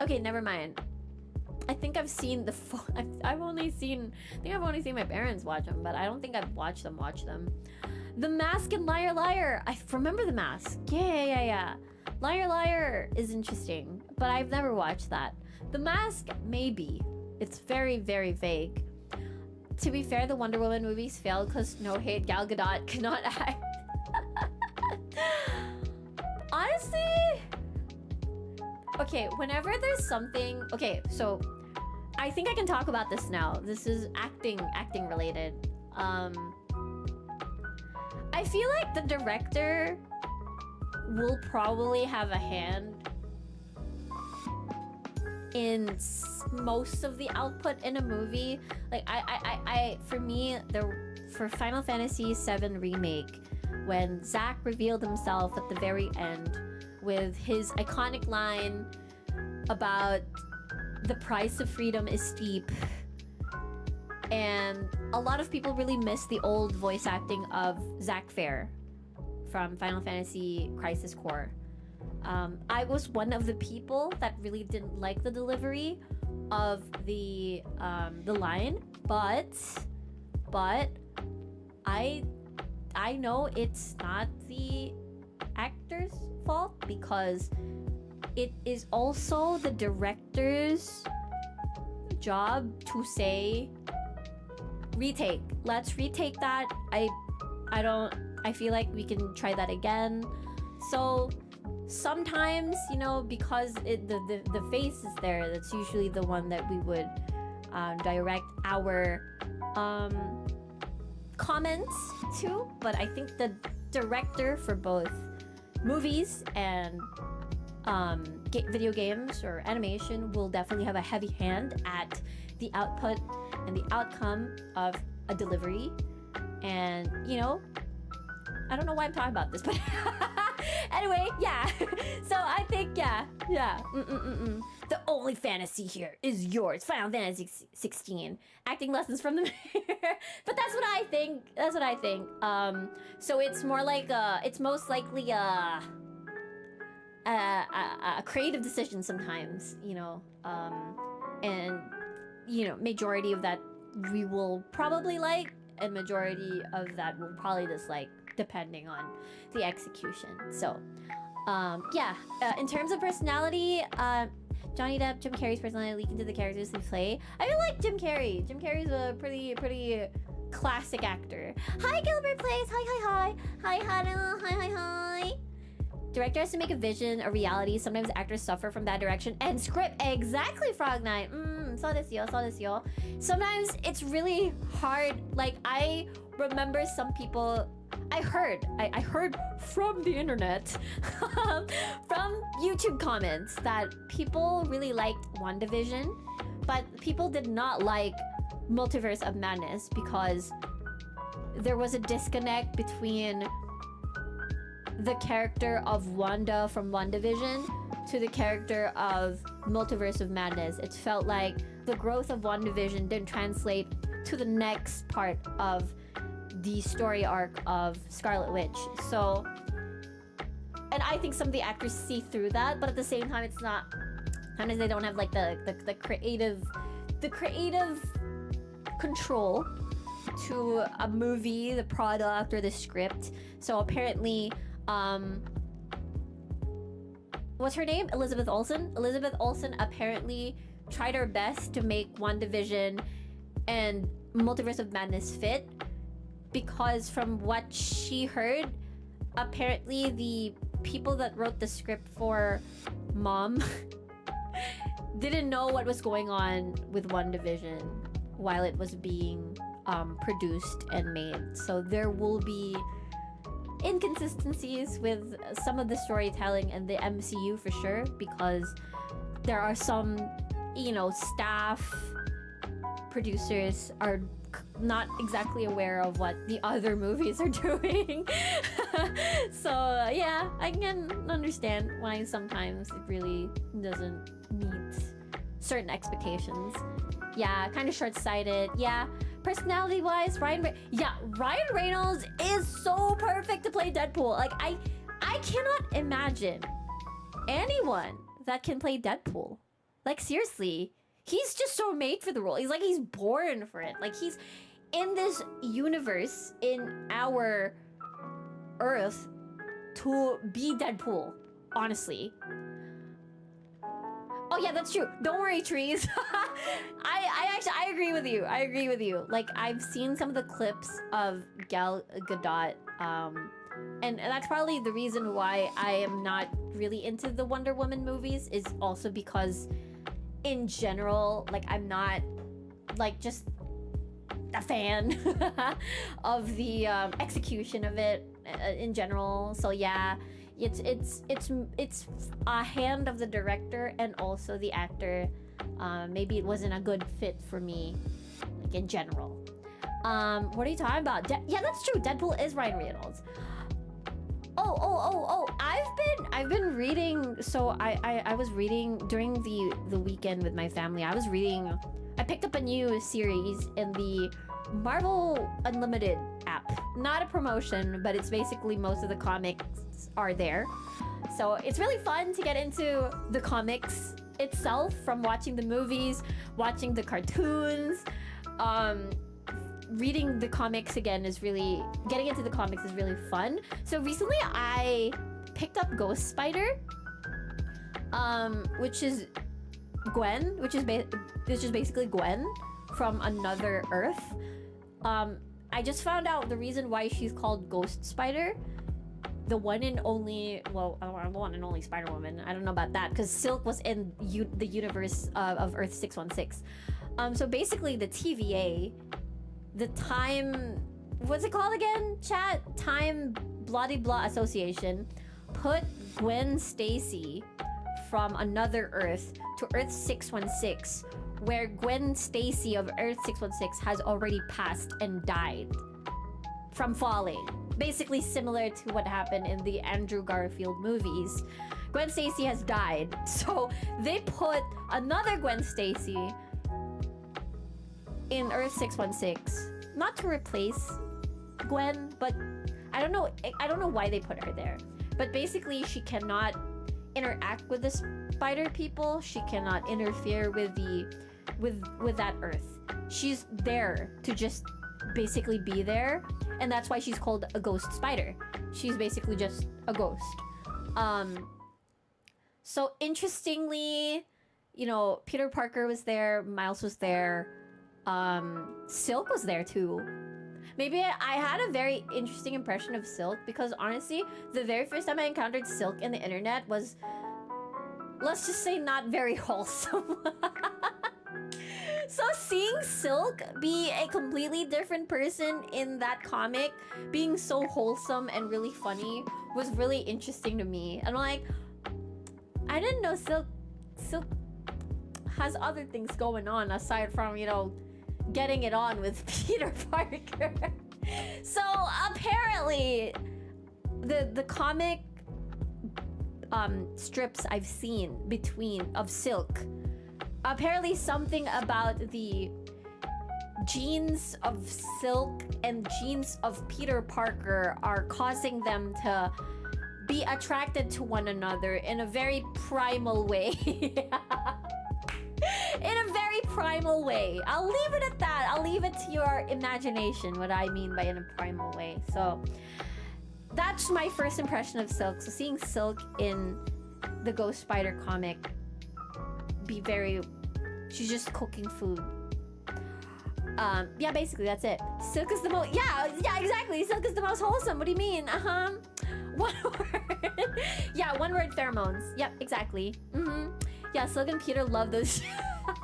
Okay, never mind. I think I've seen the... I've only seen my parents watch them, but I don't think I've watched them watch them. The Mask and Liar Liar. I remember The Mask. Yeah. Liar Liar is interesting, but I've never watched that. The Mask, maybe. It's very, very vague. To be fair, the Wonder Woman movies failed because no hate, Gal Gadot cannot act. Honestly, okay, whenever there's something... Okay, so I think I can talk about this now. This is acting related. I feel like the director will probably have a hand in most of the output in a movie. Like, for me, for Final Fantasy VII Remake, when Zach revealed himself at the very end with his iconic line about the price of freedom is steep. And a lot of people really miss the old voice acting of Zack Fair from Final Fantasy Crisis Core. I was one of the people that really didn't like the delivery of the line, but I know it's not the actor's fault because it is also the director's job to say retake. Let's retake that. I feel like we can try that again. So sometimes, you know, because the face is there, that's usually the one that we would direct our comments to. But I think the director for both movies and video games or animation will definitely have a heavy hand at the output and the outcome of a delivery. And, you know, I don't know why I'm talking about this, but anyway, yeah. So I think, yeah. The only fantasy here is yours. Final Fantasy 16. Acting lessons from the mirror. But that's what I think. So it's more like it's most likely a creative decision sometimes, you know. And, you know, majority of that we will probably like, and majority of that we'll probably dislike, depending on the execution. So, in terms of personality, Johnny Depp, Jim Carrey's personality leaked into the characters they play. I feel like Jim Carrey. Jim Carrey's a pretty classic actor. Hi, Gilbert Plays. Hi. Hi, Hannah. Hi. Director has to make a vision a reality. Sometimes actors suffer from bad direction and script. Exactly, Frog Knight. Saw this, yo. Sometimes it's really hard. Like, I remember some people. I heard from the internet, from YouTube comments, that people really liked WandaVision, but people did not like Multiverse of Madness because there was a disconnect between the character of Wanda from WandaVision to the character of Multiverse of Madness. It felt like the growth of WandaVision didn't translate to the next part of the story arc of Scarlet Witch. So, and I think some of the actors see through that, but at the same time, it's not. Sometimes they don't have like the creative control to a movie, the product, or the script. So apparently, what's her name? Elizabeth Olsen. Elizabeth Olsen apparently tried her best to make WandaVision and Multiverse of Madness fit. Because from what she heard, apparently the people that wrote the script for Mom didn't know what was going on with WandaVision while it was being produced and made. So there will be inconsistencies with some of the storytelling and the MCU for sure, because there are some, you know, staff producers are not exactly aware of what the other movies are doing. So yeah, I can understand why sometimes it really doesn't meet certain expectations. Yeah, kind of short-sighted. Yeah, personality wise, Ryan Reynolds is so perfect to play Deadpool. Like, I cannot imagine anyone that can play Deadpool. Like, seriously, he's just so made for the role. He's born for it. Like, he's in this universe, in our Earth, to be Deadpool, honestly. Oh yeah, that's true. Don't worry, trees. I agree with you. Like, I've seen some of the clips of Gal Gadot, and that's probably the reason why I am not really into the Wonder Woman movies, is also because in general, like, I'm not like just a fan of the execution of it in general. So yeah, it's a hand of the director and also the actor. Maybe it wasn't a good fit for me, like, in general. What are you talking about? Yeah, that's true. Deadpool is Ryan Reynolds. Oh! I've been reading. So I was reading during the weekend with my family. I picked up a new series in the Marvel Unlimited app. Not a promotion, but it's basically most of the comics are there. So it's really fun to get into the comics itself from watching the movies, watching the cartoons. Reading the comics again is really... Getting into the comics is really fun. So recently I picked up Ghost Spider, which is Gwen, which is basically Gwen from another Earth. I just found out the reason why she's called Ghost Spider. The one and only... Well, one and only Spider-Woman. I don't know about that, because Silk was in the universe of Earth 616. So basically the TVA... The Time... What's it called again, chat? Time Bloody Blah Association put Gwen Stacy from another Earth to Earth 616, where Gwen Stacy of Earth 616 has already passed and died from falling. Basically similar to what happened in the Andrew Garfield movies. Gwen Stacy has died, so they put another Gwen Stacy in Earth 616, not to replace Gwen, but I don't know why they put her there. But basically she cannot interact with the spider people. She cannot interfere with that Earth. She's there to just basically be there, and that's why she's called a ghost spider. She's basically just a ghost. So interestingly, you know, Peter Parker was there, Miles was there, Silk was there too. Maybe I had a very interesting impression of Silk because honestly, the very first time I encountered Silk in the internet was, let's just say, not very wholesome. So seeing Silk be a completely different person in that comic, being so wholesome and really funny, was really interesting to me. And I'm like, I didn't know Silk has other things going on aside from, you know, getting it on with Peter Parker. So apparently the comic strips I've seen of Silk, apparently something about the genes of Silk and genes of Peter Parker are causing them to be attracted to one another in a very primal way. In a very primal way. I'll leave it at that. I'll leave it to your imagination what I mean by in a primal way. So that's my first impression of Silk. So seeing Silk in the Ghost Spider comic be very... She's just cooking food. Yeah, basically that's it. Silk is the most... Yeah, exactly. Silk is the most wholesome. What do you mean? One word. Yeah, one word, pheromones. Yep, exactly. Yeah, Silk and Peter love those. Are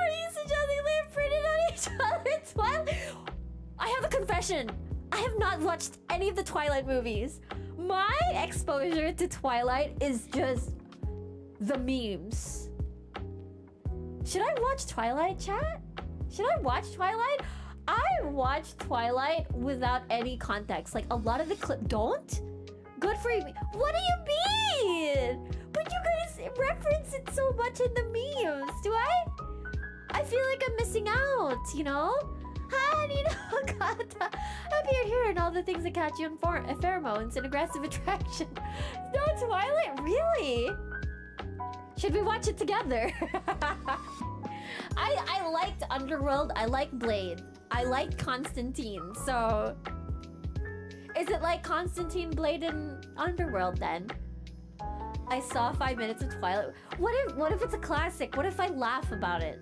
you suggesting they imprinted on each other? Twilight? I have a confession. I have not watched any of the Twilight movies. My exposure to Twilight is just the memes. Should I watch Twilight, chat? Should I watch Twilight? I watched Twilight without any context. Like, a lot of the don't? Good for you. What do you mean? But you guys reference it so much in the memes. Do I? I feel like I'm missing out, you know? Honey, no, Kata. Happy here and all the things that catch you in pheromones and aggressive attraction. No, Twilight? Really? Should we watch it together? I liked Underworld. I liked Blade. I liked Constantine. So... Is it like Constantine, Blade, and Underworld then? I saw 5 minutes of Twilight. What if it's a classic? What if I laugh about it?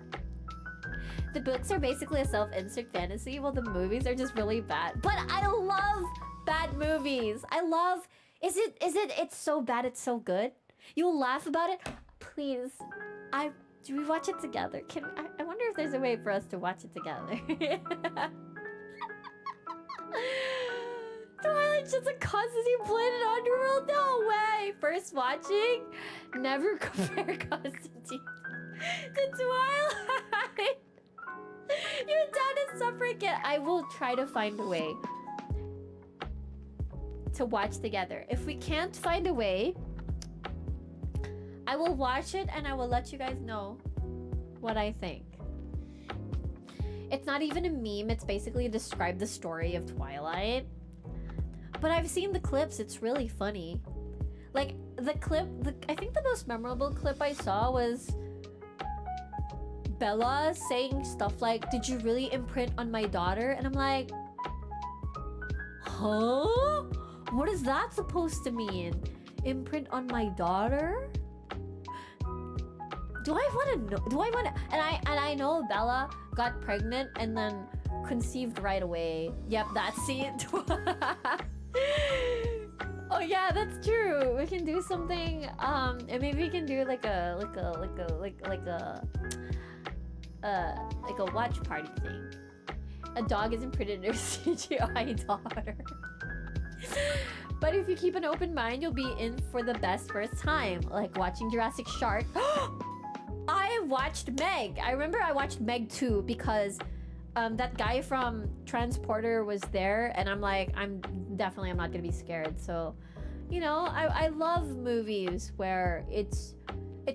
The books are basically a self-insert fantasy, while the movies are just really bad. But I love bad movies. I love... It's so bad it's so good? You'll laugh about it? Please. Do we watch it together? I wonder if there's a way for us to watch it together. Twilight's just a Constantine Blade and Underworld? No way! First watching? Never compare Constantine to Twilight. You're down to suffer again. I will try to find a way. to watch together. If we can't find a way, I will watch it and I will let you guys know what I think. It's not even a meme, it's basically describe the story of Twilight. But I've seen the clips, it's really funny. Like, the clip, I think the most memorable clip I saw was Bella saying stuff like, "Did you really imprint on my daughter?" And I'm like, huh? What is that supposed to mean? Imprint on my daughter? Do I want to know? Do I want to? And I know Bella got pregnant and then conceived right away. Yep, that's it. Oh yeah, that's true. We can do something. And maybe we can do like a watch party thing. A dog is imprinted in her CGI daughter. But if you keep an open mind, you'll be in for the best first time. Like watching Jurassic Shark. I watched Meg. I remember I watched Meg too because that guy from Transporter was there, and I'm like, I'm not gonna be scared. So, you know, I love movies where it's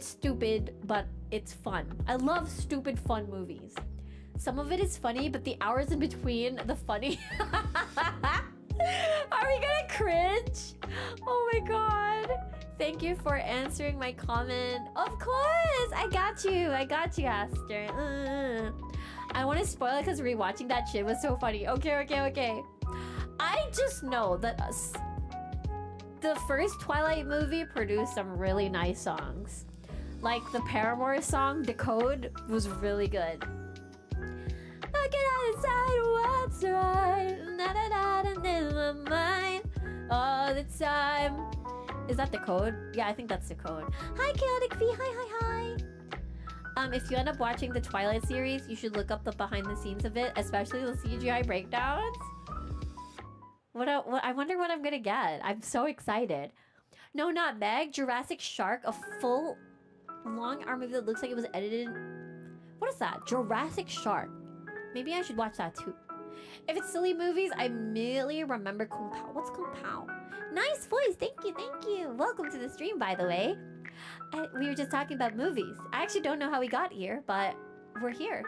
stupid but it's fun. I love stupid fun movies. Some of it is funny, but the hours in between the funny. Are we gonna cringe? Oh my god. Thank you for answering my comment. Of course! I got you, Aster. I want to spoil it because rewatching that shit was so funny. Okay. I just know that the first Twilight movie produced some really nice songs. Like the Paramore song, Decode, was really good. I can decide what's right. In my mind all the time. Is that the code? Yeah, I think that's the code. Hi, Chaotic V. Hi. If you end up watching the Twilight series, you should look up the behind the scenes of it, especially the CGI breakdowns. I wonder what I'm gonna get. I'm so excited. No, not Meg. Jurassic Shark, a full long arm movie that looks like it was edited. What is that? Jurassic Shark. Maybe I should watch that too. If it's silly movies, I immediately remember Kung Pao. What's Kung Pao? Nice voice. Thank you. Welcome to the stream, by the way. We were just talking about movies. I actually don't know how we got here, but we're here.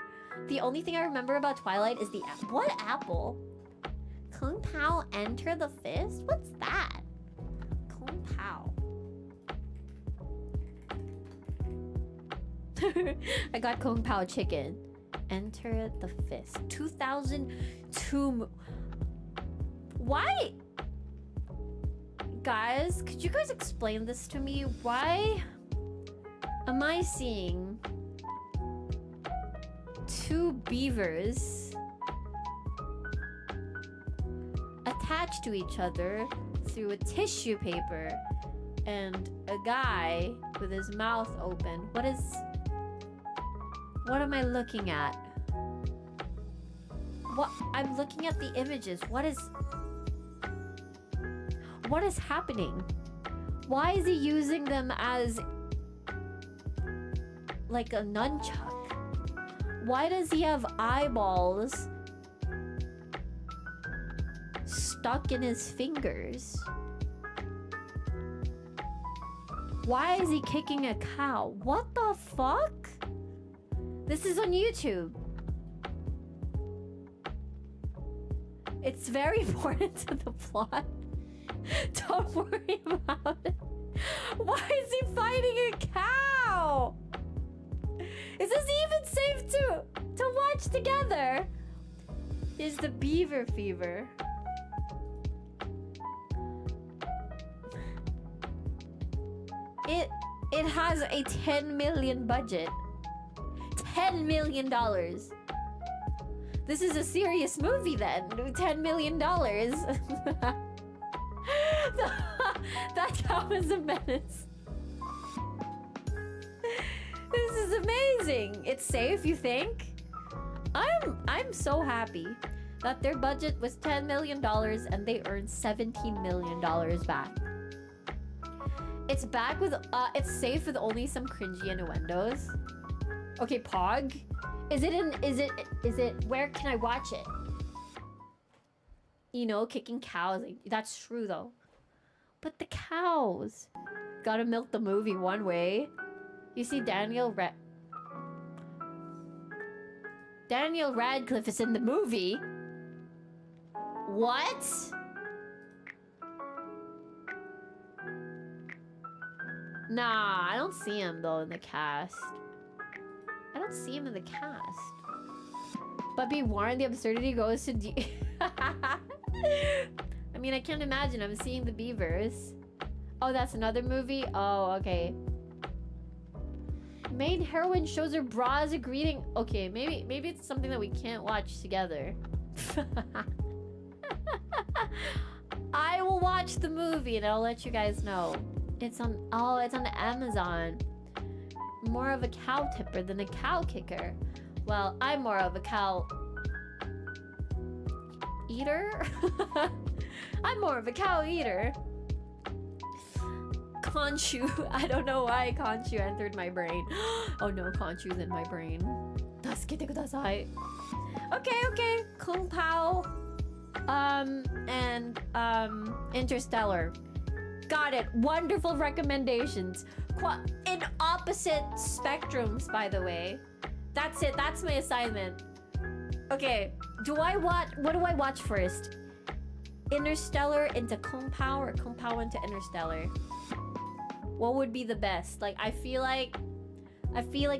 The only thing I remember about Twilight is the what apple? Kung Pao enter the fist? What's that? Kung Pao. I got Kung Pao chicken. Enter the fist. 2002. Why? Guys, could you guys explain this to me? Why am I seeing two beavers attached to each other through a tissue paper and a guy with his mouth open? What am I looking at? What? I'm looking at the images. What is happening? Why is he using them as like a nunchuck? Why does he have eyeballs stuck in his fingers? Why is he kicking a cow? What the fuck? This is on YouTube. It's very important to the plot. Don't worry about it. Why is he fighting a cow? Is this even safe to watch together? Is the beaver fever? It has a 10 million budget. $10 million. This is a serious movie then. $10 million. That cow is a menace. This is amazing. It's safe, you think? I'm so happy that their budget was $10 million and they earned $17 million back. It's back with it's safe with only some cringy innuendos. Okay, Pog. Is it where can I watch it? You know, kicking cows. That's true though. But the cows. Gotta milk the movie one way. You see Daniel Radcliffe is in the movie? What? Nah, I don't see him though in the cast. I don't see him in the cast. But be warned, the absurdity goes to I mean, I can't imagine. I'm seeing the beavers. Oh, that's another movie? Oh, okay. Main heroine shows her bra as a greeting. Okay, maybe it's something that we can't watch together. I will watch the movie and I'll let you guys know. It's on Amazon. More of a cow tipper than a cow kicker. Well, I'm more of a cow eater. I'm more of a cow eater. Conchu. I don't know why Conchu entered my brain. Oh no, Conchu's in my brain. 助けてください. Okay. Kung Pao. And Interstellar. Got it. Wonderful recommendations. In opposite spectrums, by the way. That's it. That's my assignment. Okay. What do I watch first? Interstellar into Kung Pao or Kung Pao into Interstellar? What would be the best? Like, I feel like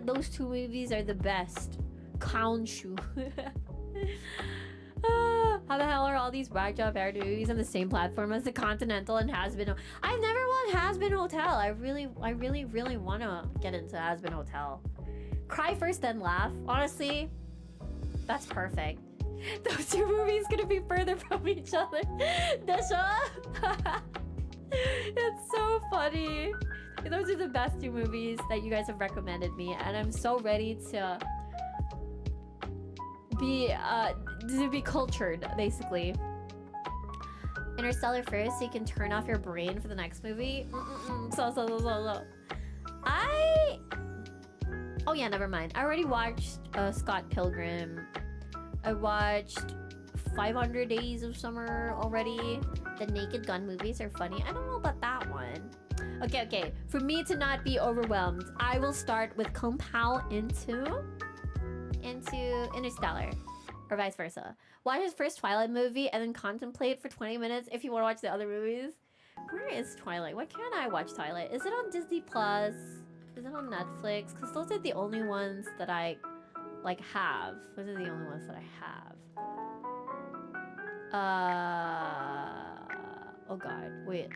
those two movies are the best. Kanshu. How the hell are all these Blackjaw Bear movies on the same platform as The Continental and Has Been? I've never watched Has Been Hotel. I really want to get into Has Been Hotel. Cry first, then laugh. Honestly, that's perfect. Those two movies couldn't be further from each other. Desha? It's so funny. Those are the best two movies that you guys have recommended me, and I'm so ready to be cultured, basically. Interstellar first, so you can turn off your brain for the next movie. So. Oh yeah, never mind. I already watched Scott Pilgrim. I watched 500 Days of Summer already. The Naked Gun movies are funny. I don't know about that one. Okay. For me to not be overwhelmed, I will start with Kung Pao into Interstellar. Or vice versa. Watch his first Twilight movie and then contemplate for 20 minutes if you want to watch the other movies. Where is Twilight? Why can't I watch Twilight? Is it on Disney Plus? Is it on Netflix? Because those are the only ones that I have. Those are the only ones that I have. Oh god. Wait.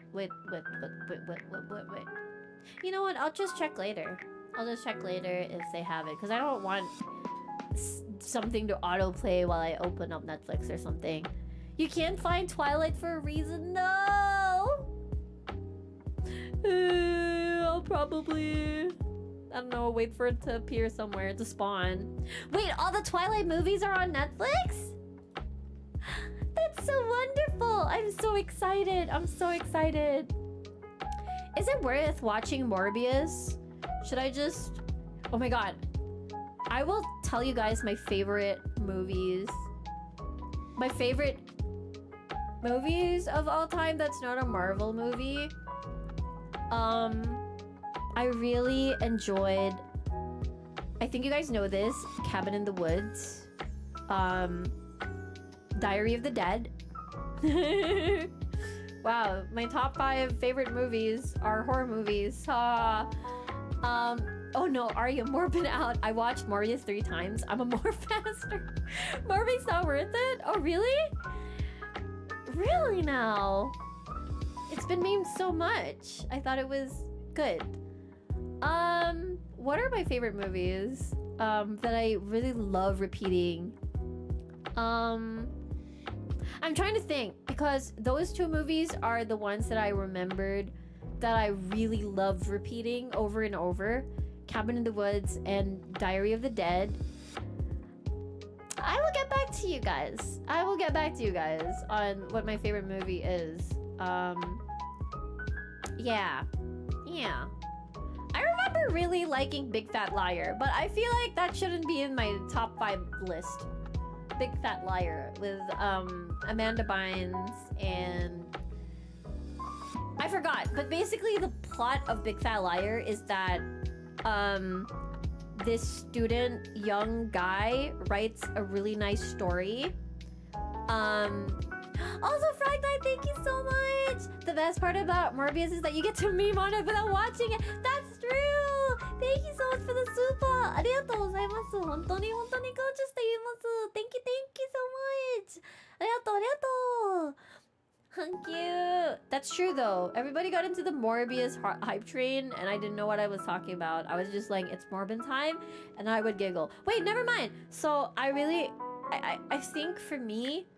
You know what? I'll just check later. If they have it. Because I don't want something to autoplay while I open up Netflix or something. You can't find Twilight for a reason? No! I'll probably... I don't know, wait for it to appear somewhere, to spawn. Wait, all the Twilight movies are on Netflix? That's so wonderful! I'm so excited! Is it worth watching Morbius? Should I just... Oh my god. I will tell you guys my favorite movies. My favorite movies of all time that's not a Marvel movie. I really enjoyed... I think you guys know this. Cabin in the Woods. Diary of the Dead. Wow, my top 5 favorite movies are horror movies. Oh no, Aria, Morbin out. I watched Morbius 3 times. I'm a more faster. Morbius not worth it? Oh really? Really now? It's been memed so much. I thought it was good. What are my favorite movies that I really love repeating? I'm trying to think, because those two movies are the ones that I remembered that I really loved repeating over and over. Cabin in the Woods and Diary of the Dead. I will get back to you guys. On what my favorite movie is. Yeah. I remember really liking Big Fat Liar, but I feel like that shouldn't be in my top 5 list. Big Fat Liar with Amanda Bynes and I forgot, but basically the plot of Big Fat Liar is that this student, young guy, writes a really nice story. Also, Frog Knight, thank you so much! The best part about Morbius is that you get to meme on it without watching it. That's true! Thank you so much for the super! ありがとうございます。本当に感謝しています。Thank you so much! ありがとう、ありがとう。Thank you. That's true though. Everybody got into the Morbius hype train and I didn't know what I was talking about. I was just like, it's Morbin time, and I would giggle. Wait, never mind. So I think for me,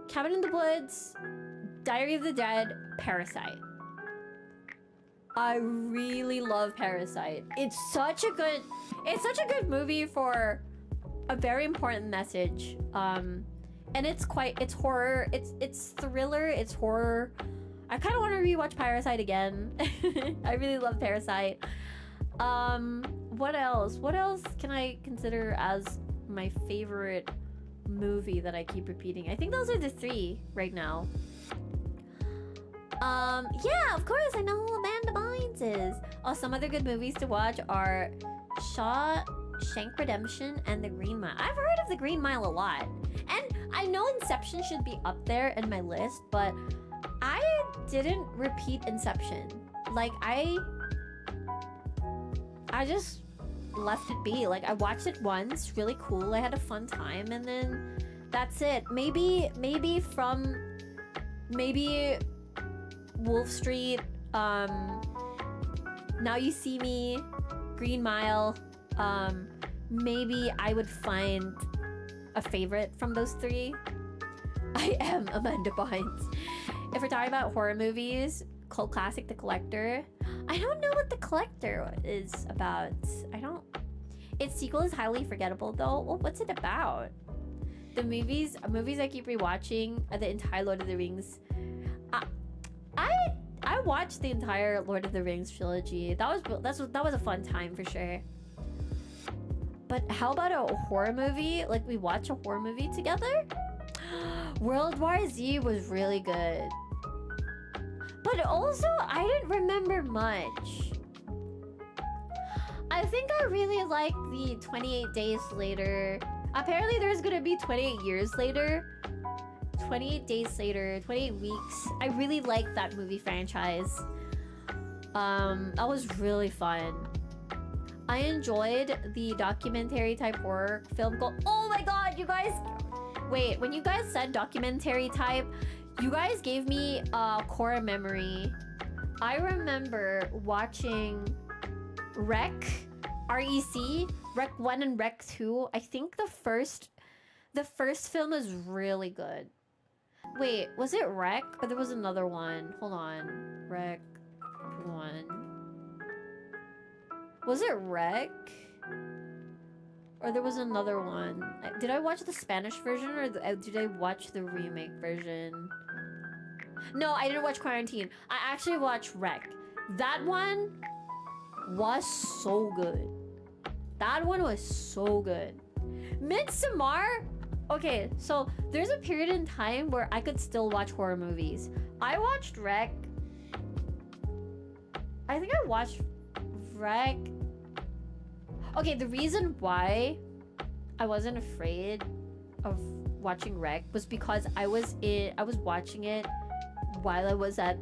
Cabin in the Woods, Diary of the Dead, Parasite. I really love Parasite. It's such a good movie for a very important message. And it's horror, it's thriller, it's horror. I kind of want to rewatch Parasite again. I really love Parasite. What else can I consider as my favorite movie that I keep repeating? I think those are the three right now. Yeah, of course, I know who Amanda Bynes is. Oh, some other good movies to watch are Shawshank Redemption and The Green Mile. I've heard of The Green Mile a lot. And I know Inception should be up there in my list, but I didn't repeat Inception. Like, I just left it be. Like, I watched it once, really cool, I had a fun time, and then that's it. Maybe Wolf Street, Now You See Me, Green Mile, maybe I would find a favorite from those three. I am Amanda Bynes. If we're talking about horror movies, cult classic The Collector. I don't know what The Collector is about. Its sequel is highly forgettable though. Well, what's it about? The movies I keep rewatching are the entire Lord of the Rings. I watched the entire Lord of the Rings trilogy. That was a fun time for sure. But how about a horror movie? Like, we watch a horror movie together? World War Z was really good. But also, I didn't remember much. I think I really liked the 28 Days Later. Apparently there's gonna be 28 years later. 28 Days Later, 28 Weeks. I really liked that movie franchise. That was really fun. I enjoyed the documentary type horror film called... Oh my god, you guys... Wait, when you guys said documentary type, you guys gave me a core memory. I remember watching Rec, R-E-C, Rec 1 and Rec 2. I think the first film is really good. Wait, was it Rec? Or there was another one? Hold on. Rec 1. Was it Rec? Or there was another one? Did I watch the Spanish version or did I watch the remake version? No, I didn't watch Quarantine. I actually watched Rec. That one was so good. That one was so good. Midsommar? Okay, so there's a period in time where I could still watch horror movies. I watched Rec. I think I watched Rec. Okay, the reason why I wasn't afraid of watching Rec was because I was watching it while I was at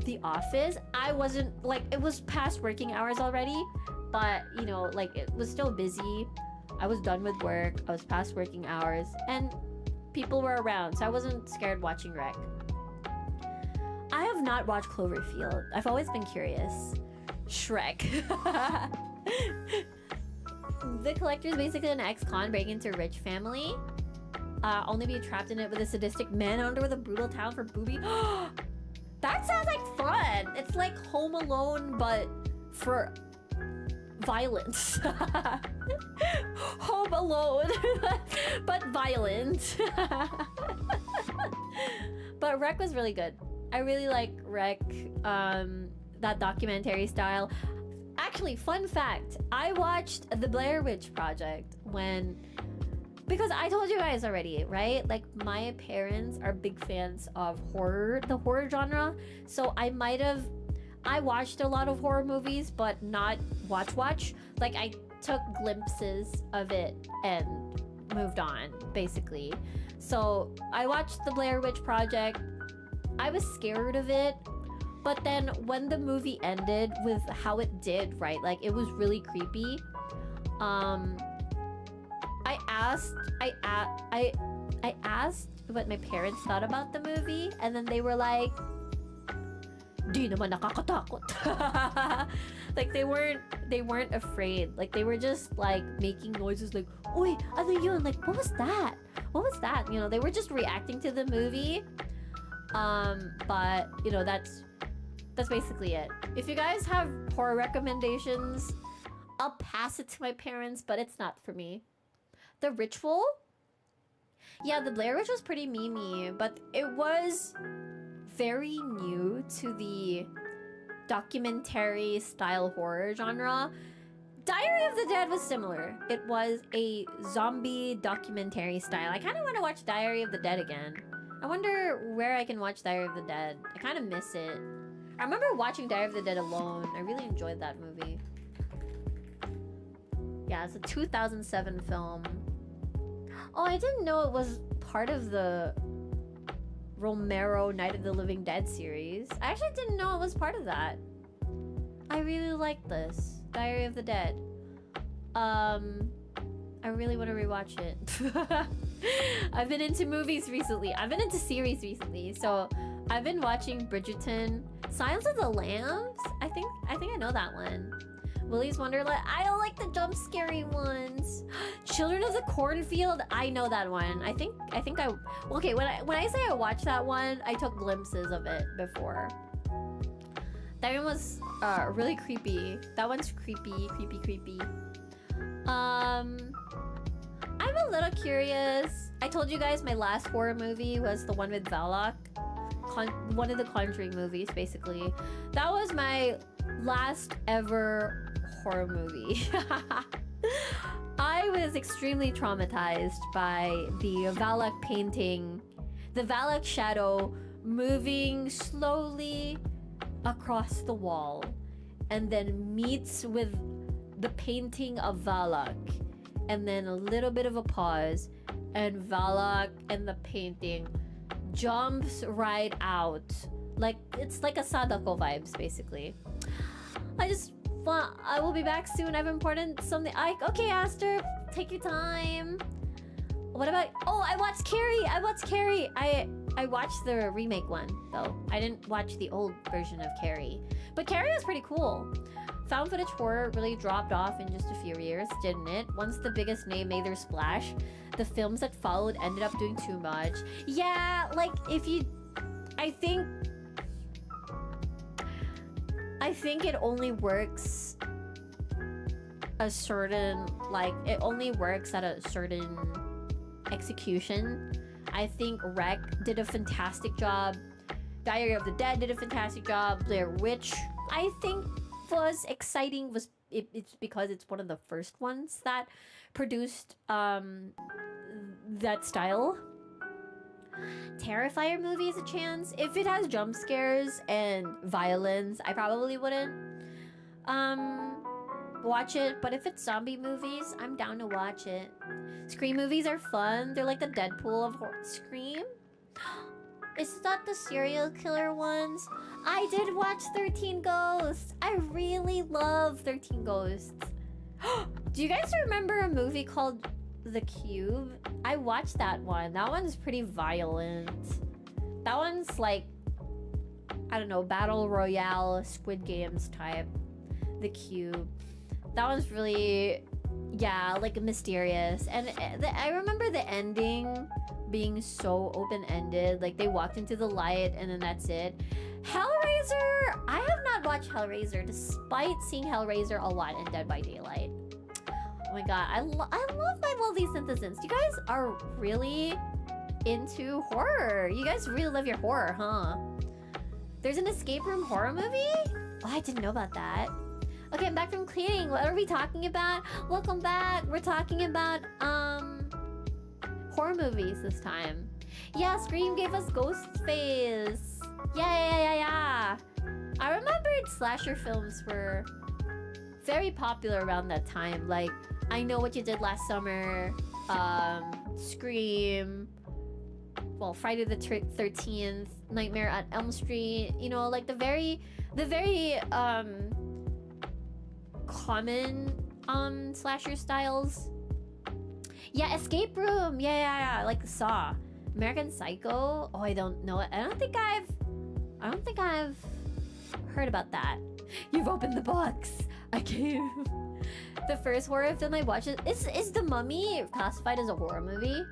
the office. I wasn't like, it was past working hours already, but you know, like, it was still busy. I was done with work, I was past working hours, and people were around, so I wasn't scared watching Rec. I have not watched Cloverfield. I've always been curious. Shrek. The Collector is basically an ex-con breaking into a rich family. Only be trapped in it with a sadistic manhunter with a brutal talent for booby. That sounds like fun! It's like Home Alone, but for violence. Home Alone, but violent. But Rec was really good. I really like Rec, that documentary style. Actually, fun fact, I watched The Blair Witch Project when because I told you guys already, right? Like my parents are big fans of horror, the horror genre. So I watched a lot of horror movies, but not watch. Like I took glimpses of it and moved on, basically. So I watched the Blair Witch Project. I was scared of it, but then when the movie ended with how it did, right? Like it was really creepy. I asked what my parents thought about the movie, and then they were like, "Di naman nakakatakot." Like they weren't afraid. Like they were just like making noises like, "Oy, ano yun?" Like, what was that? What was that? You know, they were just reacting to the movie. But you know, that's basically it. If you guys have horror recommendations, I'll pass it to my parents, but it's not for me. The Ritual? Yeah, the Blair Witch was pretty memey, but it was very new to the documentary style horror genre. Diary of the Dead was similar. It was a zombie documentary style. I kind of want to watch Diary of the Dead again. I wonder where I can watch Diary of the Dead. I kind of miss it. I remember watching Diary of the Dead alone. I really enjoyed that movie. Yeah, it's a 2007 film. Oh, I didn't know it was part of the Romero Night of the Living Dead series. I actually didn't know it was part of that. I really like this. Diary of the Dead. I really want to rewatch it. I've been into movies recently. I've been into series recently. So I've been watching Bridgerton. Silence of the Lambs? I think I know that one. Willy's Wonderland. I don't like the jump scary ones. Children of the Cornfield. I know that one. I think I okay, when I say I watched that one, I took glimpses of it before. That one was really creepy. That one's creepy. I'm a little curious. I told you guys my last horror movie was the one with Valak. One of the Conjuring movies, basically. That was my last ever horror movie. I was extremely traumatized by the Valak painting, the Valak shadow moving slowly across the wall and then meets with the painting of Valak, and then a little bit of a pause, and Valak and the painting jumps right out. Like it's like a Sadako vibes, basically. I will be back soon. I have important something. Okay, Aster, take your time. What about? Oh, I watched Carrie. I watched the remake one though. I didn't watch the old version of Carrie, but Carrie was pretty cool. Found footage horror really dropped off in just a few years, didn't it? Once the biggest name made their splash, the films that followed ended up doing too much. Yeah, like I think it only works a certain, like, it only works at a certain execution. I think Rec did a fantastic job. Diary of the Dead did a fantastic job. Blair Witch, I think, was exciting. It's because it's one of the first ones that produced that style. Terrifier movie is a chance. If it has jump scares and violence, I probably wouldn't watch it. But if it's zombie movies, I'm down to watch it. Scream movies are fun. They're like the Deadpool of Scream. Is that the serial killer ones? I did watch 13 Ghosts. I really love 13 Ghosts. Do you guys remember a movie called The Cube? I watched that one. That one's pretty violent. That one's like, I don't know, Battle Royale, Squid Games type. The Cube. That one's really, yeah, like mysterious. And I remember the ending being so open-ended. Like they walked into the light and then that's it. Hellraiser! I have not watched Hellraiser despite seeing Hellraiser a lot in Dead by Daylight. Oh my god, I love my lovely Synthizens. You guys are really into horror. You guys really love your horror, huh? There's an escape room horror movie? Oh, I didn't know about that. Okay, I'm back from cleaning. What are we talking about? Welcome back. We're talking about movies this time. Yeah, Scream gave us Ghostface. Yeah. I remembered slasher films were very popular around that time. Like, I Know What You Did Last Summer, Scream, well, Friday the 13th, Nightmare at Elm Street. You know, like the very common slasher styles. Yeah, Escape Room. Yeah. Like Saw, American Psycho. Oh, I don't know. I don't think I've heard about that. You've opened the box. I came. The first horror film I watched is The Mummy classified as a horror movie?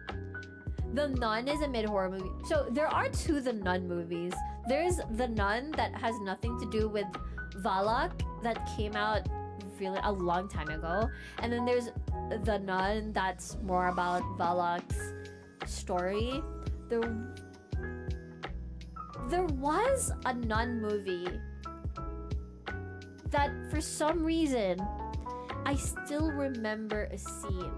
The Nun is a mid-horror movie. So there are two The Nun movies. There's The Nun that has nothing to do with Valak that came out really a long time ago. And then there's The Nun that's more about Valak's story. There was a Nun movie that for some reason I still remember a scene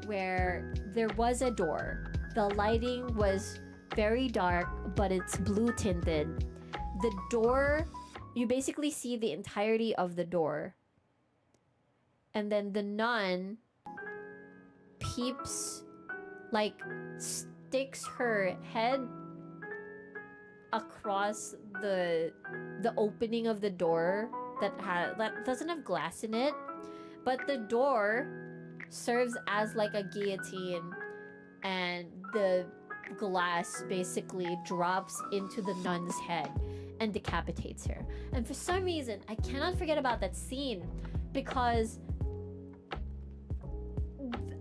where there was a door. The lighting was very dark, but it's blue tinted. The door, you basically see the entirety of the door. And then the nun peeps, like sticks her head across the opening of the door that doesn't have glass in it, but the door serves as like a guillotine, and the glass basically drops into the nun's head and decapitates her. And for some reason, I cannot forget about that scene, because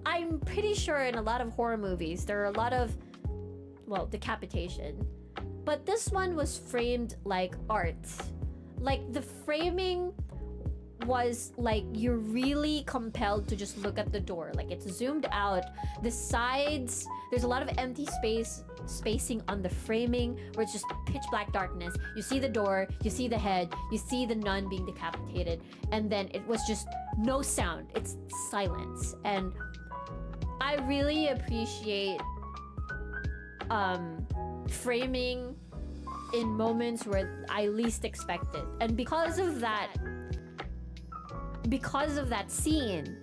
I'm pretty sure in a lot of horror movies there are a lot of, well, decapitation, but this one was framed like art. Like the framing was like you're really compelled to just look at the door. Like it's zoomed out. The sides, there's a lot of empty spacing on the framing where it's just pitch black darkness. You see the door, you see the head, you see the nun being decapitated, and then it was just no sound. It's silence. And I really appreciate framing in moments where I least expect it. And because of that scene,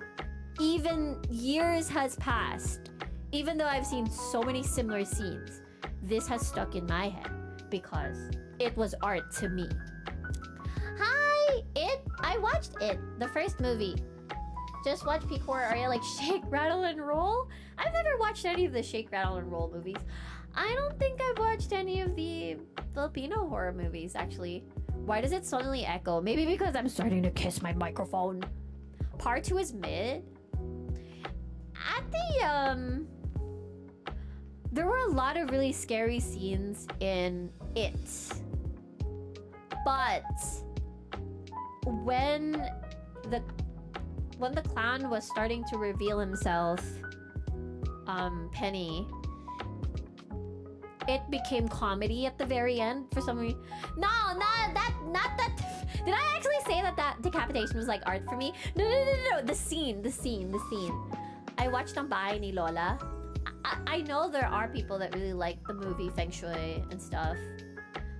even years has passed, even though I've seen so many similar scenes, this has stuck in my head because it was art to me. Hi, It. I watched It, the first movie. Just watch peak horror Aria like Shake, Rattle, and Roll. I've never watched any of the Shake, Rattle, and Roll movies. I don't think I've watched any of the Filipino horror movies, actually. Why does it suddenly echo? Maybe because I'm starting to kiss my microphone. Part 2 is mid. At the, there were a lot of really scary scenes in It. But when the clown was starting to reveal himself, Penny, it became comedy at the very end for some reason. Not that. Did I actually say that decapitation was like art for me? No. The scene. I watched Ang Bahay ni Lola. I know there are people that really like the movie Feng Shui and stuff.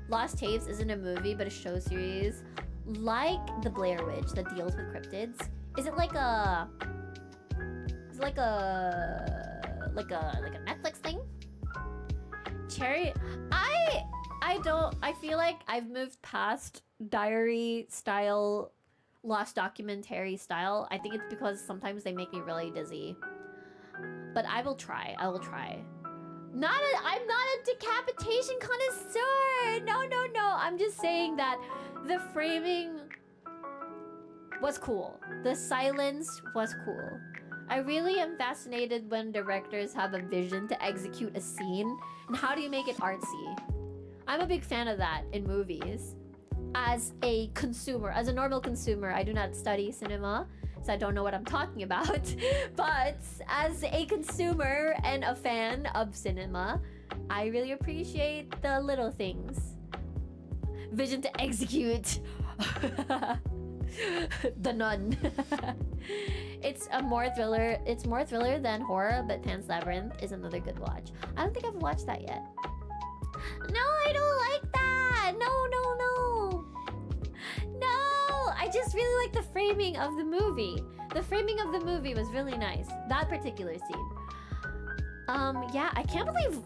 Lost Tapes isn't a movie but a show series, like The Blair Witch that deals with cryptids. Is it like a Netflix thing? Cherry, I feel like I've moved past diary style, lost documentary style. I think it's because sometimes they make me really dizzy. But I will try. I'm not a decapitation connoisseur. No. I'm just saying that the framing was cool. The silence was cool. I really am fascinated when directors have a vision to execute a scene, and how do you make it artsy? I'm a big fan of that in movies. As a consumer, as a normal consumer, I do not study cinema, so I don't know what I'm talking about. But as a consumer and a fan of cinema, I really appreciate the little things. Vision to execute. The Nun. It's more thriller than horror, but Pan's Labyrinth is another good watch. I don't think I've watched that yet. No, I don't like that. No. I just really like the framing of the movie. The framing of the movie was really nice. That particular scene. Yeah, I can't believe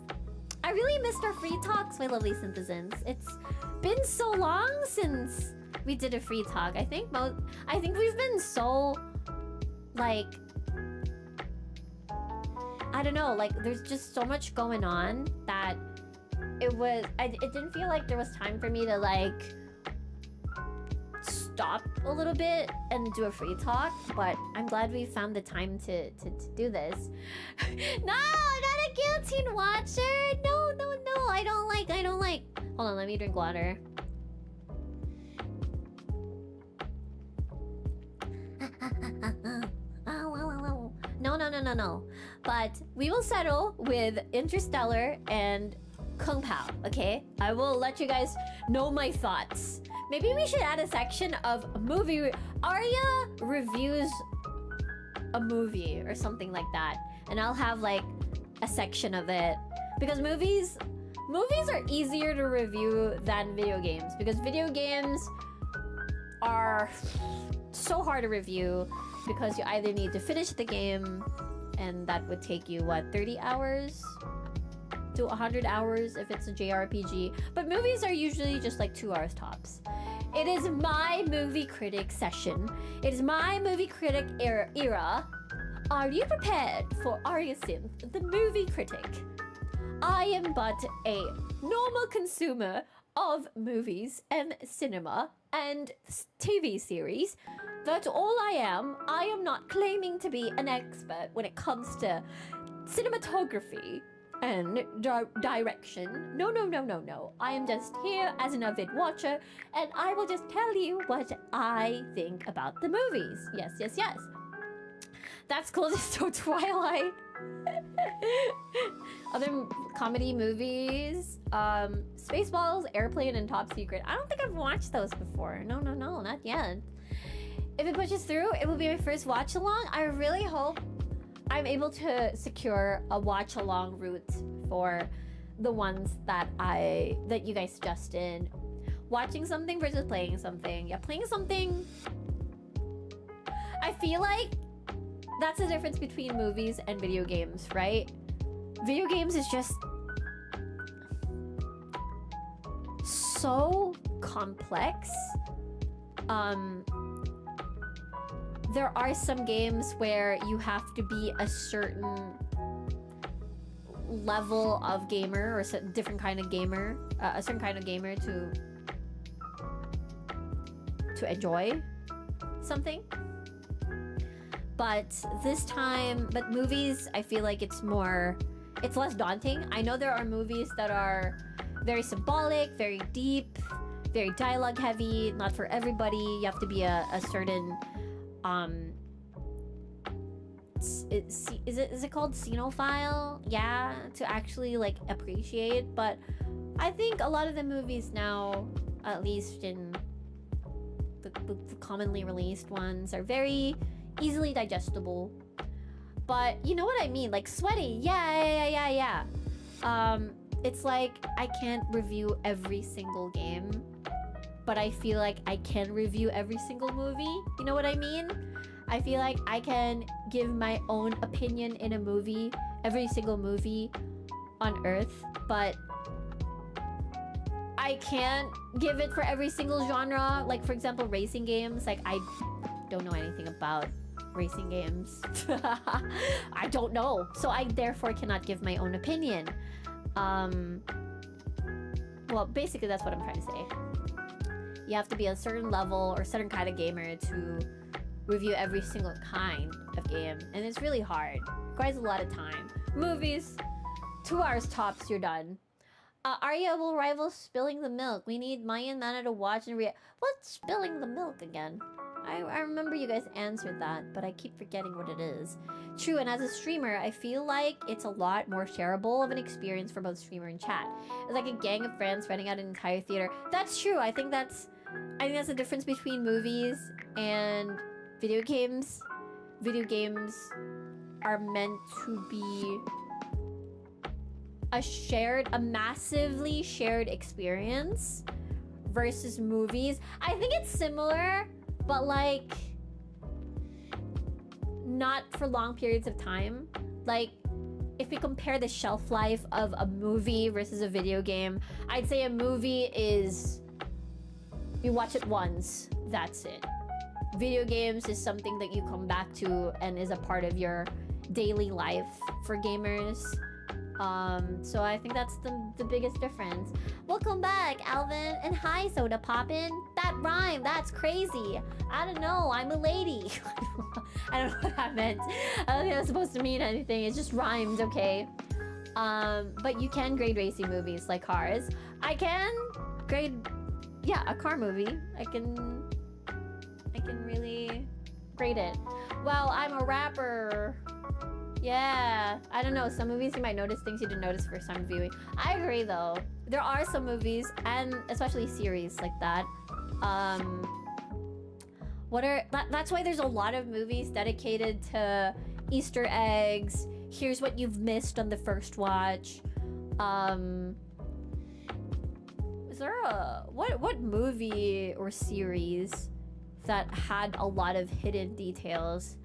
I really missed our free talks, my lovely Synthizens. It's been so long since we did a free talk. I think we've been so like, I don't know, like there's just so much going on that it didn't feel like there was time for me to like stop a little bit and do a free talk, but I'm glad we found the time to do this. No, not a guillotine watcher. No. I don't like. Hold on, let me drink water. No. But we will settle with Interstellar and Kung Pao, okay? I will let you guys know my thoughts. Maybe we should add a section of movie. Aria reviews a movie or something like that, and I'll have like a section of it, because movies are easier to review than video games, because video games are so hard to review because you either need to finish the game, and that would take you what, 30 hours to 100 hours if it's a JRPG, but movies are usually just like 2 hours tops. It is my movie critic session. It is my movie critic era. Are you prepared for Aria Synth, the movie critic? I am but a normal consumer of movies and cinema and TV series. That's all I am. I am not claiming to be an expert when it comes to cinematography and direction. No. I am just here as an avid watcher, and I will just tell you what I think about the movies. Yes. That's cool. Just so Twilight. Other comedy movies, Spaceballs, Airplane, and Top Secret. I don't think I've watched those before. No, not yet. If it pushes through, it will be my first watch along. I really hope I'm able to secure a watch along route for the ones that you guys suggested. Watching something versus playing something. Yeah, playing something. I feel like that's the difference between movies and video games, right? Video games is just so complex. There are some games where you have to be a certain level of gamer, or a different kind of gamer, a certain kind of gamer to enjoy something. But movies, I feel like it's less daunting. I know there are movies that are very symbolic, very deep, very dialogue heavy, not for everybody. You have to be a certain is it called cinephile? Yeah, to actually like appreciate. But I think a lot of the movies now, at least in the commonly released ones, are very easily digestible. But you know what I mean, like sweaty. Yeah. It's like I can't review every single game, but I feel like I can review every single movie. You know what I mean? I feel like I can give my own opinion in a movie, every single movie on Earth, but I can't give it for every single genre. Like, for example, racing games. Like, I don't know anything about racing games. I don't know. So I therefore cannot give my own opinion. Well, basically that's what I'm trying to say. You have to be a certain level or a certain kind of gamer to review every single kind of game, and it's really hard. It requires a lot of time. Movies, 2 hours tops, you're done. Aria will rival Spilling the Milk. We need Mayan Mana to watch and react. What's Spilling the Milk again? I remember you guys answered that, but I keep forgetting what it is. True, and as a streamer, I feel like it's a lot more shareable of an experience for both streamer and chat. It's like a gang of friends renting out an entire theater. That's true. I think that's the difference between movies And video games are meant to be a massively shared experience versus movies. I think it's similar, but like not for long periods of time. Like if we compare the shelf life of a movie versus a video game, I'd say a movie is you watch it once, that's it. Video games is something that you come back to and is a part of your daily life for gamers. So I think that's the biggest difference. Welcome back, Alvin, and hi, Soda Poppin'. That rhyme, that's crazy. I don't know, I'm a lady. I don't know what that meant. I don't think that's supposed to mean anything. It just rhymed, okay? But you can grade racing movies like cars. I can grade, yeah, a car movie. I can really grade it. Well, I'm a rapper. Yeah, I don't know. Some movies you might notice things you didn't notice first time viewing. I agree though. There are some movies, and especially series like that. That's why there's a lot of movies dedicated to Easter eggs. Here's what you've missed on the first watch. Is there what movie or series that had a lot of hidden details?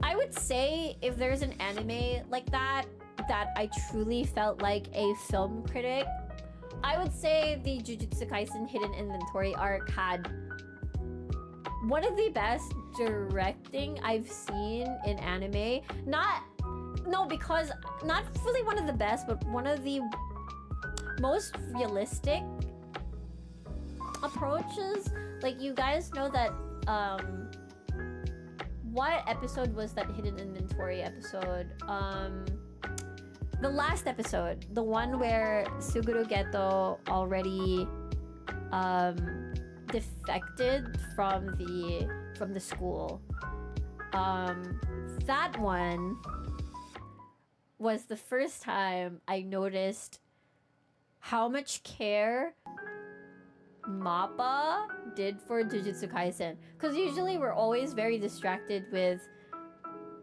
I would say if there's an anime like that I truly felt like a film critic, I would say the Jujutsu Kaisen Hidden Inventory arc had one of the best directing I've seen in anime. Not fully one of the best, but one of the most realistic approaches. Like, you guys know that what episode was that Hidden Inventory episode? The last episode, the one where Suguru Geto already defected from the school. That one was the first time I noticed how much care MAPPA did for Jujutsu Kaisen. Because usually we're always very distracted with...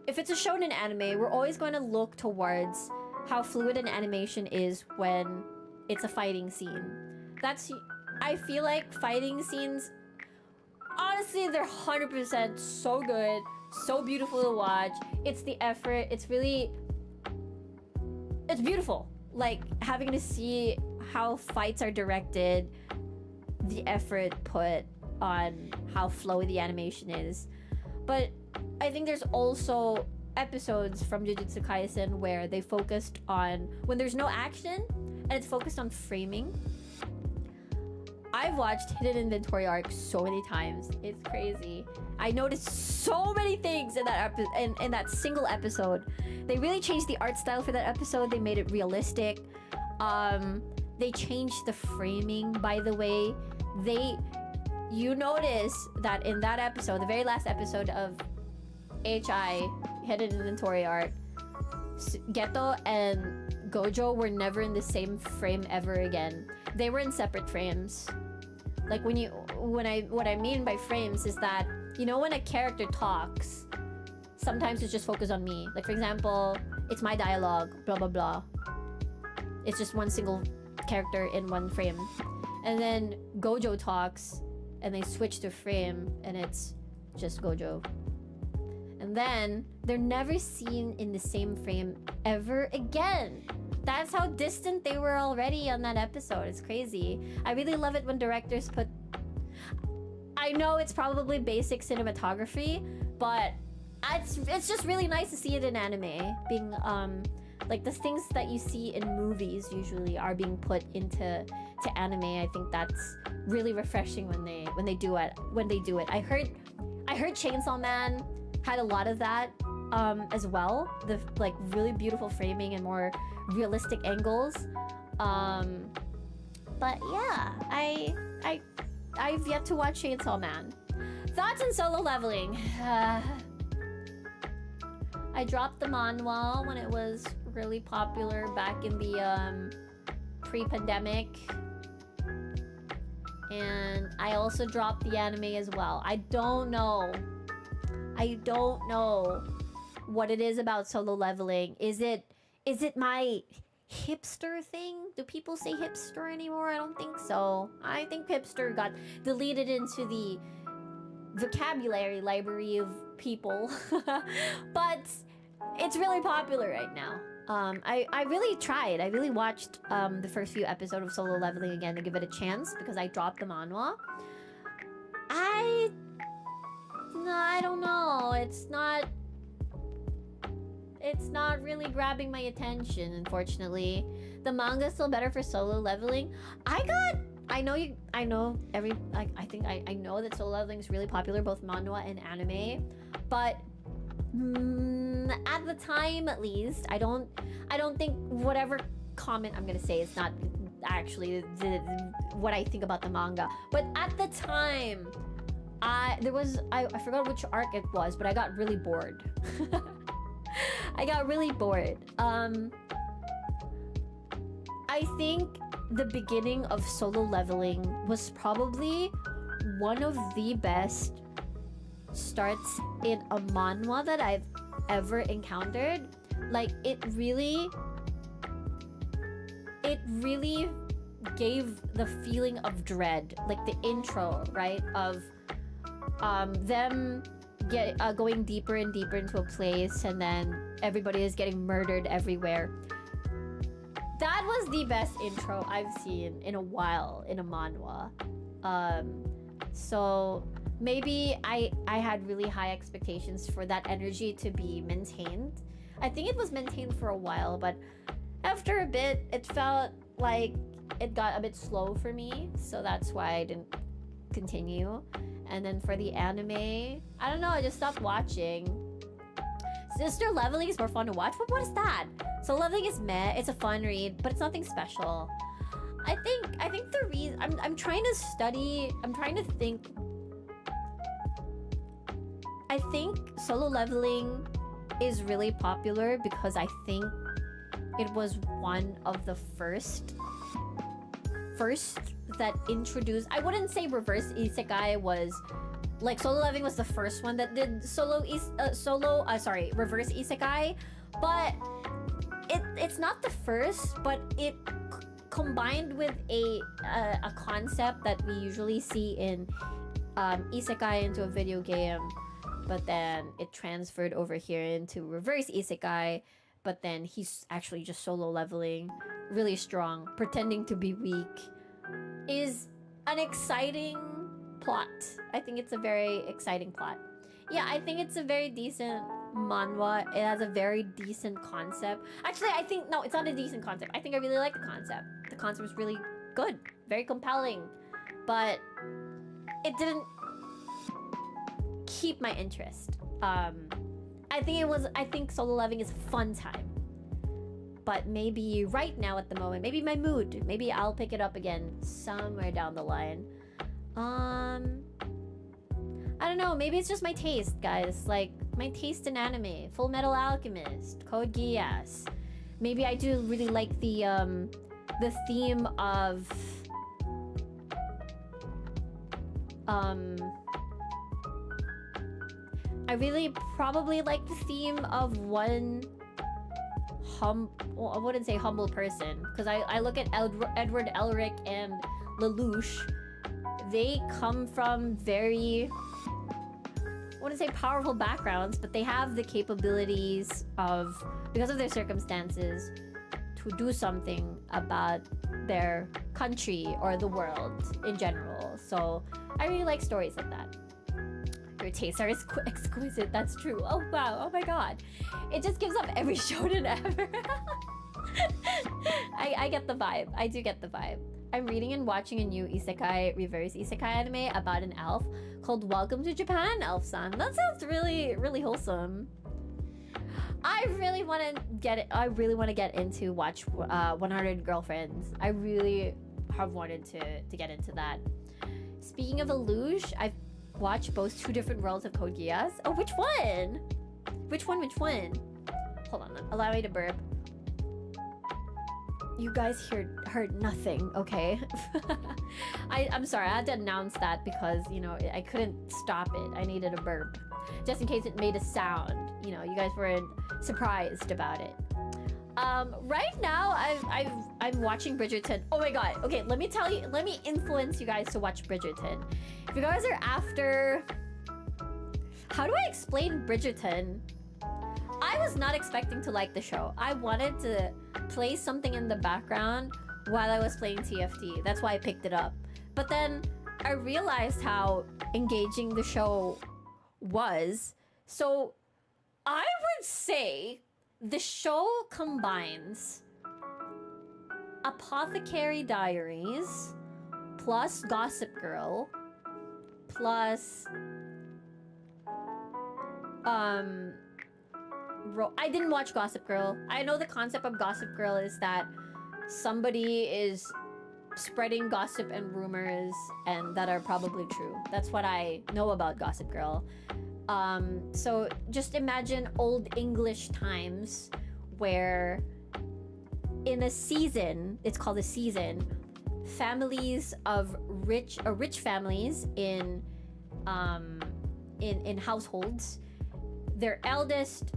If it's a shonen anime, we're always going to look towards how fluid an animation is when it's a fighting scene. I feel like fighting scenes, honestly, they're 100% so good, so beautiful to watch. It's the effort, it's beautiful. Like, having to see how fights are directed, the effort put on how flowy the animation is. But I think there's also episodes from Jujutsu Kaisen where they focused on when there's no action and it's focused on framing. I've watched Hidden Inventory arc so many times. It's crazy. I noticed so many things in that in that single episode. They really changed the art style for that episode. They made it realistic. They changed the framing, by the way. You notice that in that episode, the very last episode of HI, Hidden Inventory arc, Geto and Gojo were never in the same frame ever again. They were in separate frames. Like what I mean by frames is that, you know, when a character talks, sometimes it's just focused on me. Like, for example, it's my dialogue, blah blah blah. It's just one single character in one frame. And then Gojo talks and they switch to frame and it's just Gojo. And then they're never seen in the same frame ever again. That's how distant they were already on that episode. It's crazy. I really love it when directors put... I know it's probably basic cinematography, but it's just really nice to see it in anime. Being, like, the things that you see in movies usually are being put into anime. I think that's really refreshing when they do it. I heard Chainsaw Man had a lot of that as well. The, like, really beautiful framing and more realistic angles. But yeah, I've yet to watch Chainsaw Man. Thoughts on Solo Leveling? I dropped the manhwa when it was really popular back in the pre-pandemic, And I also dropped the anime as well. I don't know what it is about Solo Leveling. Is it my hipster thing? Do people say hipster anymore? I don't think so. I think hipster got deleted into the vocabulary library of people. But it's really popular right now. I really tried. I really watched the first few episodes of Solo Leveling again to give it a chance because I dropped the manhwa. I don't know. It's not really grabbing my attention, unfortunately. The manga's still better for Solo Leveling. I know that Solo Leveling is really popular, both manhwa and anime, but at the time, at least, I don't think whatever comment I'm gonna say is not actually what I think about the manga. But at the time, I forgot which arc it was, but I got really bored. I got really bored. I think the beginning of Solo Leveling was probably one of the best starts in a manhwa that I've ever encountered. Like, it really gave the feeling of dread, like the intro, right, of them going deeper and deeper into a place, and then everybody is getting murdered everywhere. That was the best intro I've seen in a while in a manhwa. So maybe I had really high expectations for that energy to be maintained. I think it was maintained for a while, but after a bit, it felt like it got a bit slow for me. So that's why I didn't continue. And then for the anime, I don't know, I just stopped watching. Sister Leveling is more fun to watch, but what is that? So Leveling is meh, it's a fun read, but it's nothing special. I think the reason I'm trying to think. I think Solo Leveling is really popular because I think it was one of the first that introduced, I wouldn't say reverse isekai was like Solo Leveling was the first one that did reverse isekai, but it's not the first, but it combined with a concept that we usually see in isekai into a video game, but then it transferred over here into reverse isekai, but then he's actually just solo leveling, really strong, pretending to be weak, is an exciting plot. I think it's a very exciting plot. Yeah, I think it's a very decent manhwa. It has a very decent concept. Actually, I think, no, it's not a decent concept. I think I really like the concept. The concept was really good, very compelling, but it didn't keep my interest. I think solo leveling is a fun time, but maybe right now at the moment, maybe my mood, maybe I'll pick it up again somewhere down the line. I don't know, maybe it's just my taste, guys. Like, my taste in anime, Full Metal Alchemist, Code Geass. Maybe I do really like the theme of I really probably like the theme of one I wouldn't say humble person, because I look at Edward Elric and Lelouch. They come from very, I wouldn't say powerful backgrounds, but they have the capabilities of, because of their circumstances, to do something about their country or the world in general. So I really like stories like that. Your tastes are exquisite, that's true. Oh wow, oh my god. It just gives up every shonen ever. I get the vibe. I do get the vibe. I'm reading and watching a new isekai, reverse isekai anime about an elf called Welcome to Japan, Elf-san. That sounds really, really wholesome. I really want to get into watch 100 Girlfriends. I really have wanted to get into that. Speaking of Lelouch, I've watched both Two Different Worlds of Code Geass. Oh, which one? Which one? Hold on, allow me to burp. You guys heard nothing, okay? I'm sorry, I had to announce that because, you know, I couldn't stop it. I needed a burp. Just in case it made a sound. You know, you guys weren't surprised about it. Right now, I'm watching Bridgerton. Oh my god, okay, let me influence you guys to watch Bridgerton. If you guys are after... How do I explain Bridgerton? I was not expecting to like the show. I wanted to play something in the background while I was playing TFT. That's why I picked it up. But then I realized how engaging the show was. So I would say the show combines Apothecary Diaries plus Gossip Girl plus I didn't watch Gossip Girl. I know the concept of Gossip Girl is that somebody is spreading gossip and rumors and that are probably true. That's what I know about Gossip Girl. So just imagine old English times where in a season, it's called a season, families of rich families in households, their eldest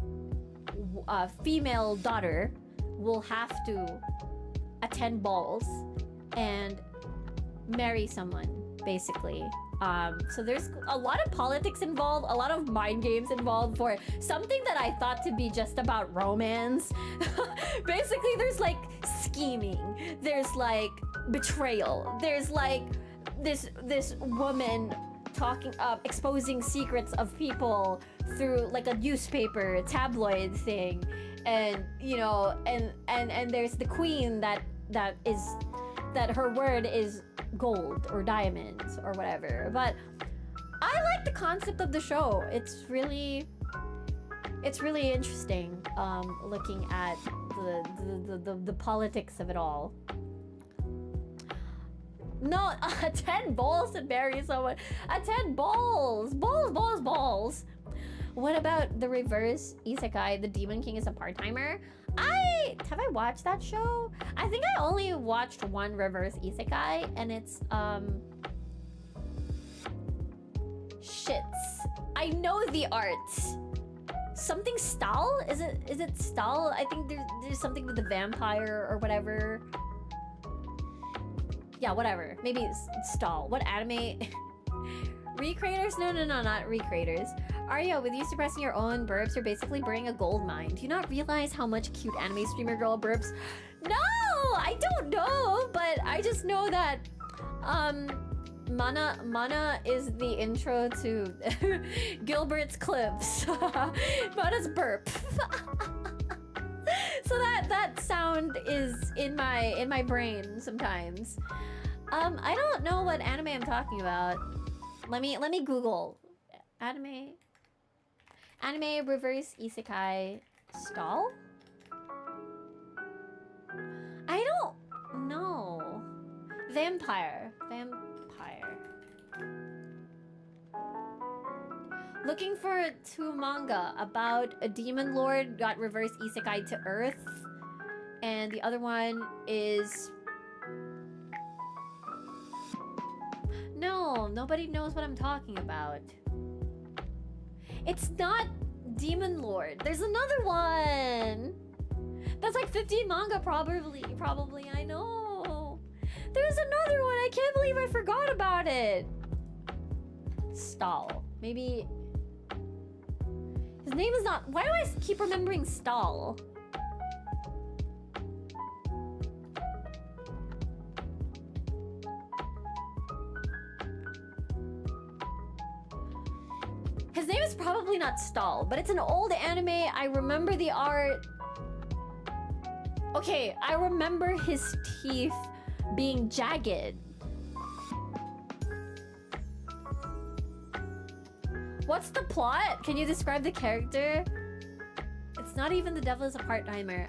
female daughter will have to attend balls and marry someone, basically. So there's a lot of politics involved, a lot of mind games involved for something that I thought to be just about romance. Basically, there's like scheming, there's like betrayal, there's like this woman talking exposing secrets of people through like a newspaper tabloid thing, and you know, and there's the queen that her word is gold or diamonds or whatever. But I like the concept of the show. It's really interesting looking at the politics of it all. No, attend balls and marry someone. Attend balls. Balls. What about the reverse isekai? The Demon King is a part-timer. Have I watched that show? I think I only watched one reverse isekai, and it's shits. I know the art. Something Stahl? Is it Stahl? I think there's something with the vampire or whatever. Yeah, whatever. Maybe it's Stahl. What anime? Recreators? No, not recreators. Aria, with you suppressing your own burps, you're basically burning a gold mine. Do you not realize how much cute anime streamer girl burps? No, I don't know, but I just know that Mana is the intro to Gilbert's clips. Mana's burp. So that sound is in my brain sometimes. I don't know what anime I'm talking about. Let me Google anime reverse isekai stall. I don't know. Vampire. Looking for two manga about a demon lord got reverse isekai to Earth, and the other one is... No, nobody knows what I'm talking about. It's not Demon Lord. There's another one. That's like 15 manga probably. I know. There's another one. I can't believe I forgot about it. Stahl. Maybe his name is not... Why do I keep remembering Stahl? His name is probably not Stahl, but it's an old anime. I remember the art. Okay, I remember his teeth being jagged. What's the plot? Can you describe the character? It's not even the devil is a part-timer.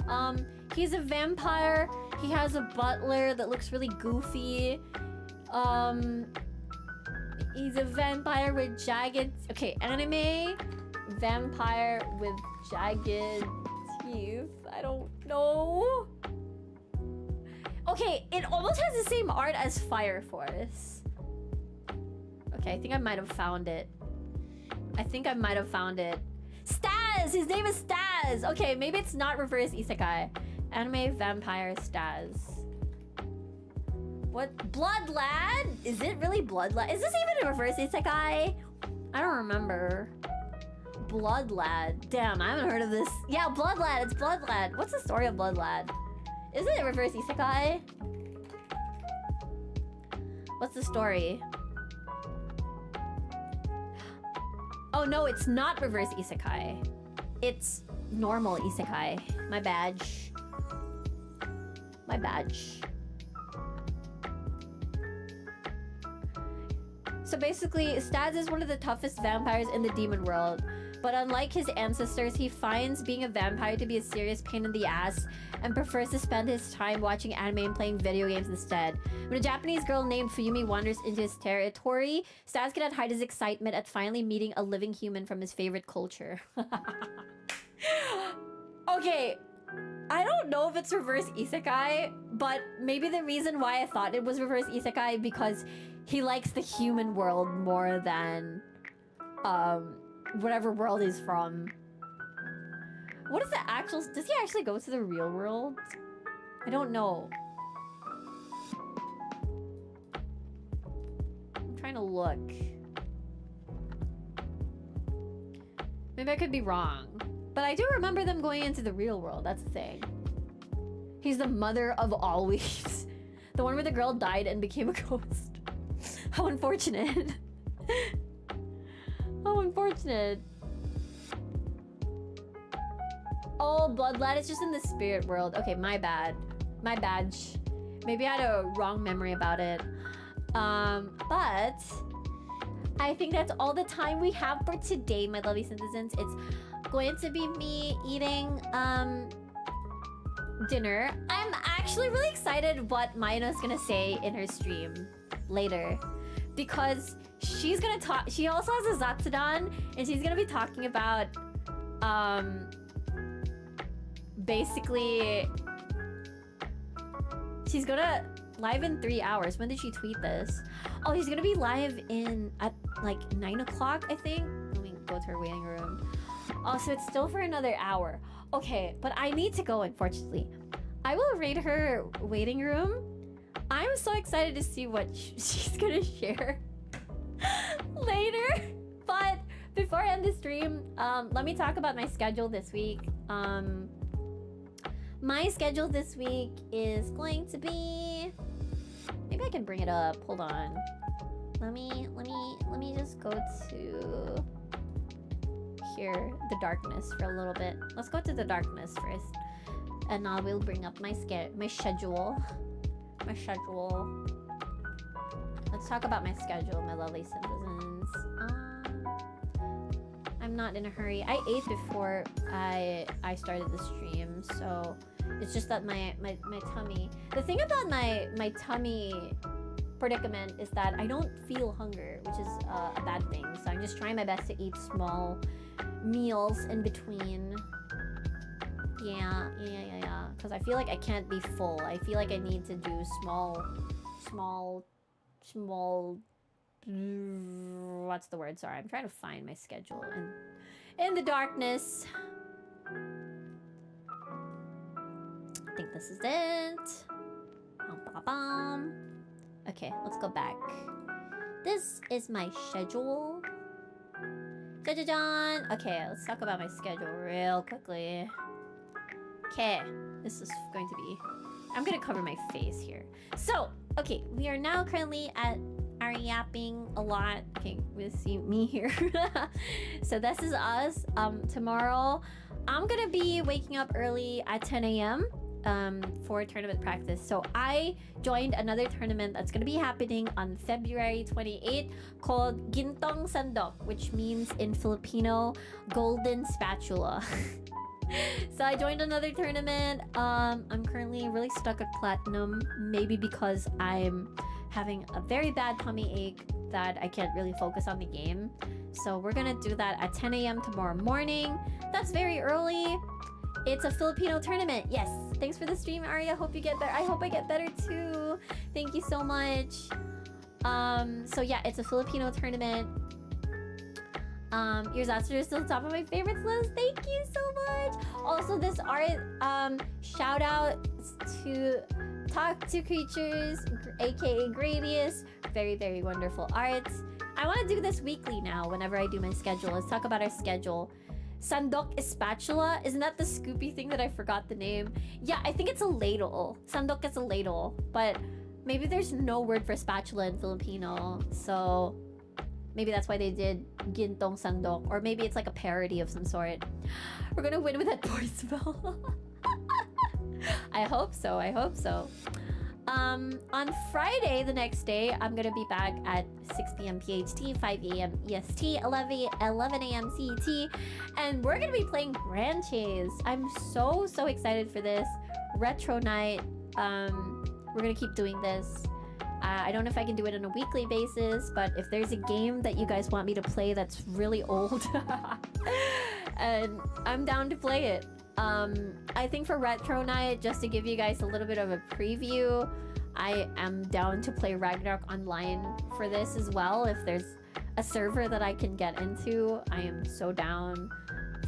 He's a vampire. He has a butler that looks really goofy. He's a vampire with jagged... Okay, anime vampire with jagged teeth. I don't know. Okay, it almost has the same art as Fire Force. Okay, I think I might have found it. Staz! His name is Staz! Okay, maybe it's not reverse isekai. Anime vampire Staz. What? Blood Lad? Is it really Blood Lad? Is this even a reverse isekai? I don't remember. Blood Lad. Damn, I haven't heard of this. Yeah, Blood Lad. It's Blood Lad. What's the story of Blood Lad? Is it a reverse isekai? What's the story? Oh no, it's not reverse isekai. It's normal isekai. My badge. My badge. So basically, Staz is one of the toughest vampires in the demon world. But unlike his ancestors, he finds being a vampire to be a serious pain in the ass and prefers to spend his time watching anime and playing video games instead. When a Japanese girl named Fuyumi wanders into his territory, Staz cannot hide his excitement at finally meeting a living human from his favorite culture. Okay, I don't know if it's reverse isekai, but maybe the reason why I thought it was reverse isekai because he likes the human world more than whatever world he's from. What is the actual... Does he actually go to the real world? I don't know. I'm trying to look. Maybe I could be wrong. But I do remember them going into the real world. That's the thing. He's the mother of all weaves. The one where the girl died and became a ghost. How unfortunate. How unfortunate. Oh, Blood Lad is just in the spirit world. Okay, my bad. My badge. Maybe I had a wrong memory about it. But I think that's all the time we have for today, my lovely Synthizens. It's going to be me eating dinner. I'm actually really excited what Mayuno's gonna say in her stream later, because she's gonna talk. She also has a Zatsudan, and she's gonna be talking about basically she's gonna live in 3 hours. When did she tweet this? Oh, she's gonna be live at like 9 o'clock, I think. Let me go to her waiting room. Oh, so it's still for another hour. Okay, but I need to go, unfortunately. I will raid her waiting room. I'm so excited to see what she's gonna share later. But before I end the stream, let me talk about my schedule this week. My schedule this week is going to be... Maybe I can bring it up. Hold on. Let me just go to here, the darkness for a little bit. Let's go to the darkness first, and I will bring up my schedule. Let's talk about my schedule, my lovely Synthizens. I'm not in a hurry. I ate before I started the stream, so it's just that my tummy. The thing about my tummy predicament is that I don't feel hunger, which is a bad thing. So I'm just trying my best to eat small meals in between. Yeah. Because I feel like I can't be full. I feel like I need to do small. What's the word? Sorry, I'm trying to find my schedule in the darkness. I think this is it. Okay, let's go back. This is my schedule. Jajajan! Okay, let's talk about my schedule real quickly. Okay, this is going to be... I'm gonna cover my face here. So, okay, we are now currently at yapping a lot. Okay, we'll see me here. So this is us. Tomorrow, I'm gonna be waking up early at 10 a.m. For tournament practice. So I joined another tournament that's gonna be happening on February 28th called Gintong Sandok, which means in Filipino, golden spatula. So I joined another tournament. I'm currently really stuck at platinum, maybe because I'm having a very bad tummy ache that I can't really focus on the game. So we're gonna do that at 10 a.m. tomorrow morning. That's very early. It's a Filipino tournament. Yes. Thanks for the stream, Aria. Hope you get better. I hope I get better too. Thank you so much. So yeah, it's a Filipino tournament. Your Zatsu is still top of my favorites list. Thank you so much. Also, this art, shout out to Talk to Creatures, aka Gradius. Very, very wonderful art. I want to do this weekly now whenever I do my schedule. Let's talk about our schedule. Sandok is spatula. Isn't that the Scoopy thing that I forgot the name? Yeah, I think it's a ladle. Sandok is a ladle. But maybe there's no word for spatula in Filipino. So maybe that's why they did Gintong Sandok. Or maybe it's like a parody of some sort. We're gonna win with that boy spell. I hope so. I hope so. On Friday, the next day, I'm gonna be back at 6 p.m. PHT, 5 a.m. EST, 11 a.m. CET, and we're gonna be playing Grand Chase. I'm so excited for this retro night. We're gonna keep doing this. I don't know if I can do it on a weekly basis, but if there's a game that you guys want me to play that's really old, and I'm down to play it. I think for retro night, just to give you guys a little bit of a preview, I am down to play Ragnarok online for this as well. If there's a server that I can get into, I am so down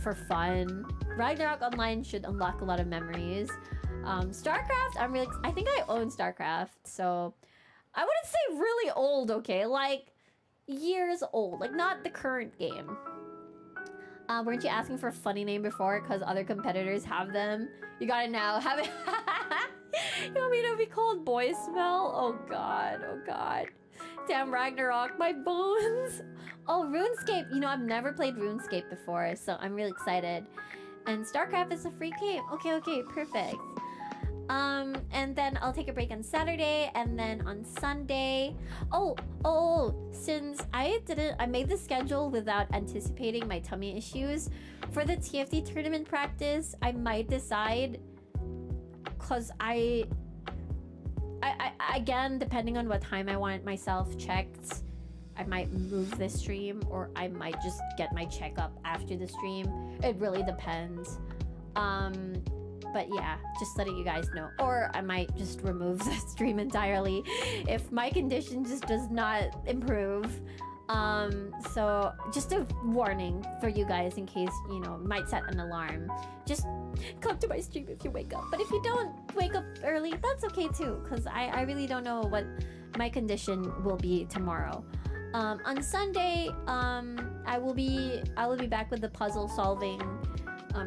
for fun. Ragnarok online should unlock a lot of memories. StarCraft, I think I own StarCraft, so I wouldn't say really old, okay? Like years old, like not the current game. Weren't you asking for a funny name before because other competitors have them? You got it now. Have it. You want me to be called Boy Smell? Oh god, oh god. Damn Ragnarok, my bones. Oh, RuneScape. You know, I've never played RuneScape before, so I'm really excited. And StarCraft is a free game. Okay, perfect. And then I'll take a break on Saturday, and then on Sunday. Since I made the schedule without anticipating my tummy issues for the TFT tournament practice. I might decide, cause I again, depending on what time I want myself checked, I might move the stream, or I might just get my checkup after the stream. It really depends. But yeah, just letting you guys know. Or I might just remove the stream entirely if my condition just does not improve. So just a warning for you guys in case, you know, might set an alarm. Just come to my stream if you wake up. But if you don't wake up early, that's okay too, because I really don't know what my condition will be tomorrow. On Sunday, I will be back with the puzzle solving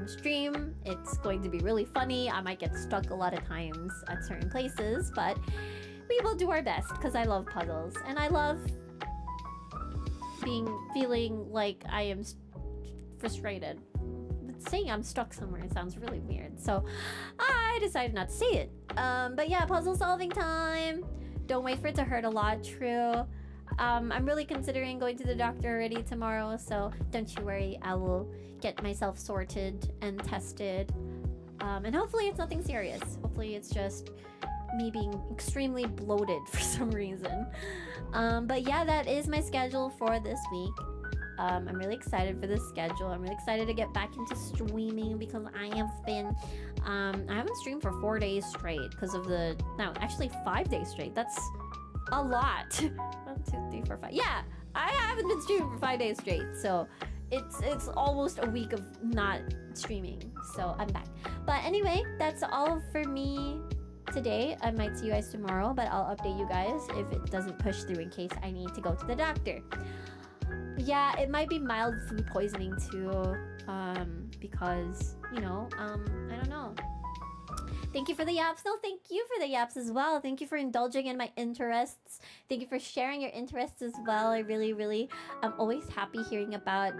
stream. It's going to be really funny. I might get stuck a lot of times at certain places, but we will do our best because I love puzzles and I love feeling like I am frustrated. But saying I'm stuck somewhere sounds really weird, so I decided not to say it. But yeah, puzzle solving time. Don't wait for it to hurt a lot. True. I'm really considering going to the doctor already tomorrow, so don't you worry. I will get myself sorted and tested. And hopefully it's nothing serious. Hopefully it's just me being extremely bloated for some reason. But yeah, that is my schedule for this week. I'm really excited for this schedule. I'm really excited to get back into streaming because I haven't streamed for 4 days straight because of actually 5 days straight. That's a lot. 1, 2, 3, 4, 5. Yeah, I haven't been streaming for 5 days straight, so it's almost a week of not streaming. So I'm back. But anyway, that's all for me today. I might see you guys tomorrow, but I'll update you guys if it doesn't push through in case I need to go to the doctor. Yeah, it might be mild food poisoning too, because, you know, I don't know. Thank you for the yaps. No, thank you for the yaps as well. Thank you for indulging in my interests. Thank you for sharing your interests as well. I really, I'm always happy hearing about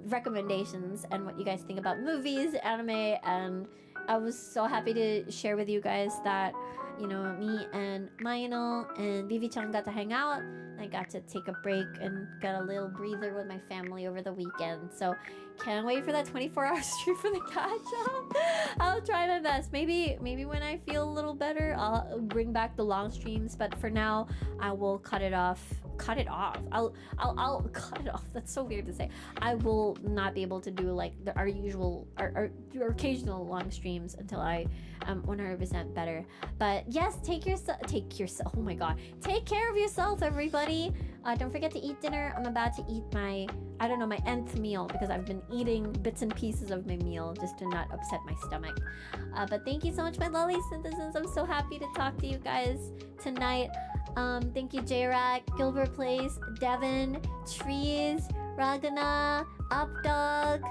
recommendations and what you guys think about movies, anime, and I was so happy to share with you guys that, you know, me and Maino and Vivi-chan got to hang out. I got to take a break and get a little breather with my family over the weekend. So can't wait for that 24-hour stream for the catch up. I'll try my best. Maybe when I feel a little better, I'll bring back the long streams. But for now, I will cut it off. I'll cut it off. That's so weird to say. I will not be able to do like our usual, our occasional long streams until I am 100% better. But yes, take yourself. Oh my god, take care of yourself, everybody. Don't forget to eat dinner. I'm about to eat my nth meal because I've been eating bits and pieces of my meal just to not upset my stomach. But thank you so much, my lovely Synthizens. I'm so happy to talk to you guys tonight. Thank you, J-Rack, Gilbert Place, Devin, Trees, Ragana, Updog,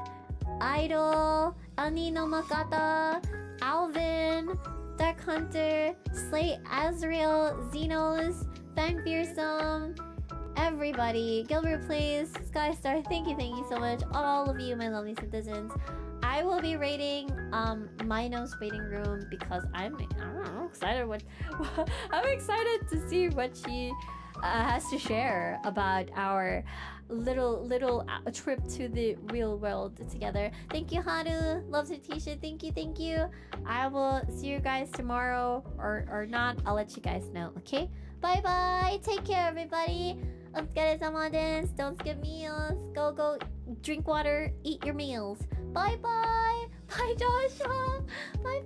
Idol, Ani no Makata, Alvin, Dark Hunter, Slate Azrael, Xenos, Fang Fearsome, everybody, Gilbert Plays, Skystar, thank you so much, all of you, my lovely citizens. I will be rating Mino's waiting room because I'm excited. I'm excited to see what she has to share about our little trip to the real world together. Thank you, Haru. Love to Tisha. Thank you. I will see you guys tomorrow or not. I'll let you guys know. Okay. Bye. Take care, everybody. Otsukaresama desu. Don't skip meals. Go drink water. Eat your meals. Bye. Bye, Joshua. Bye.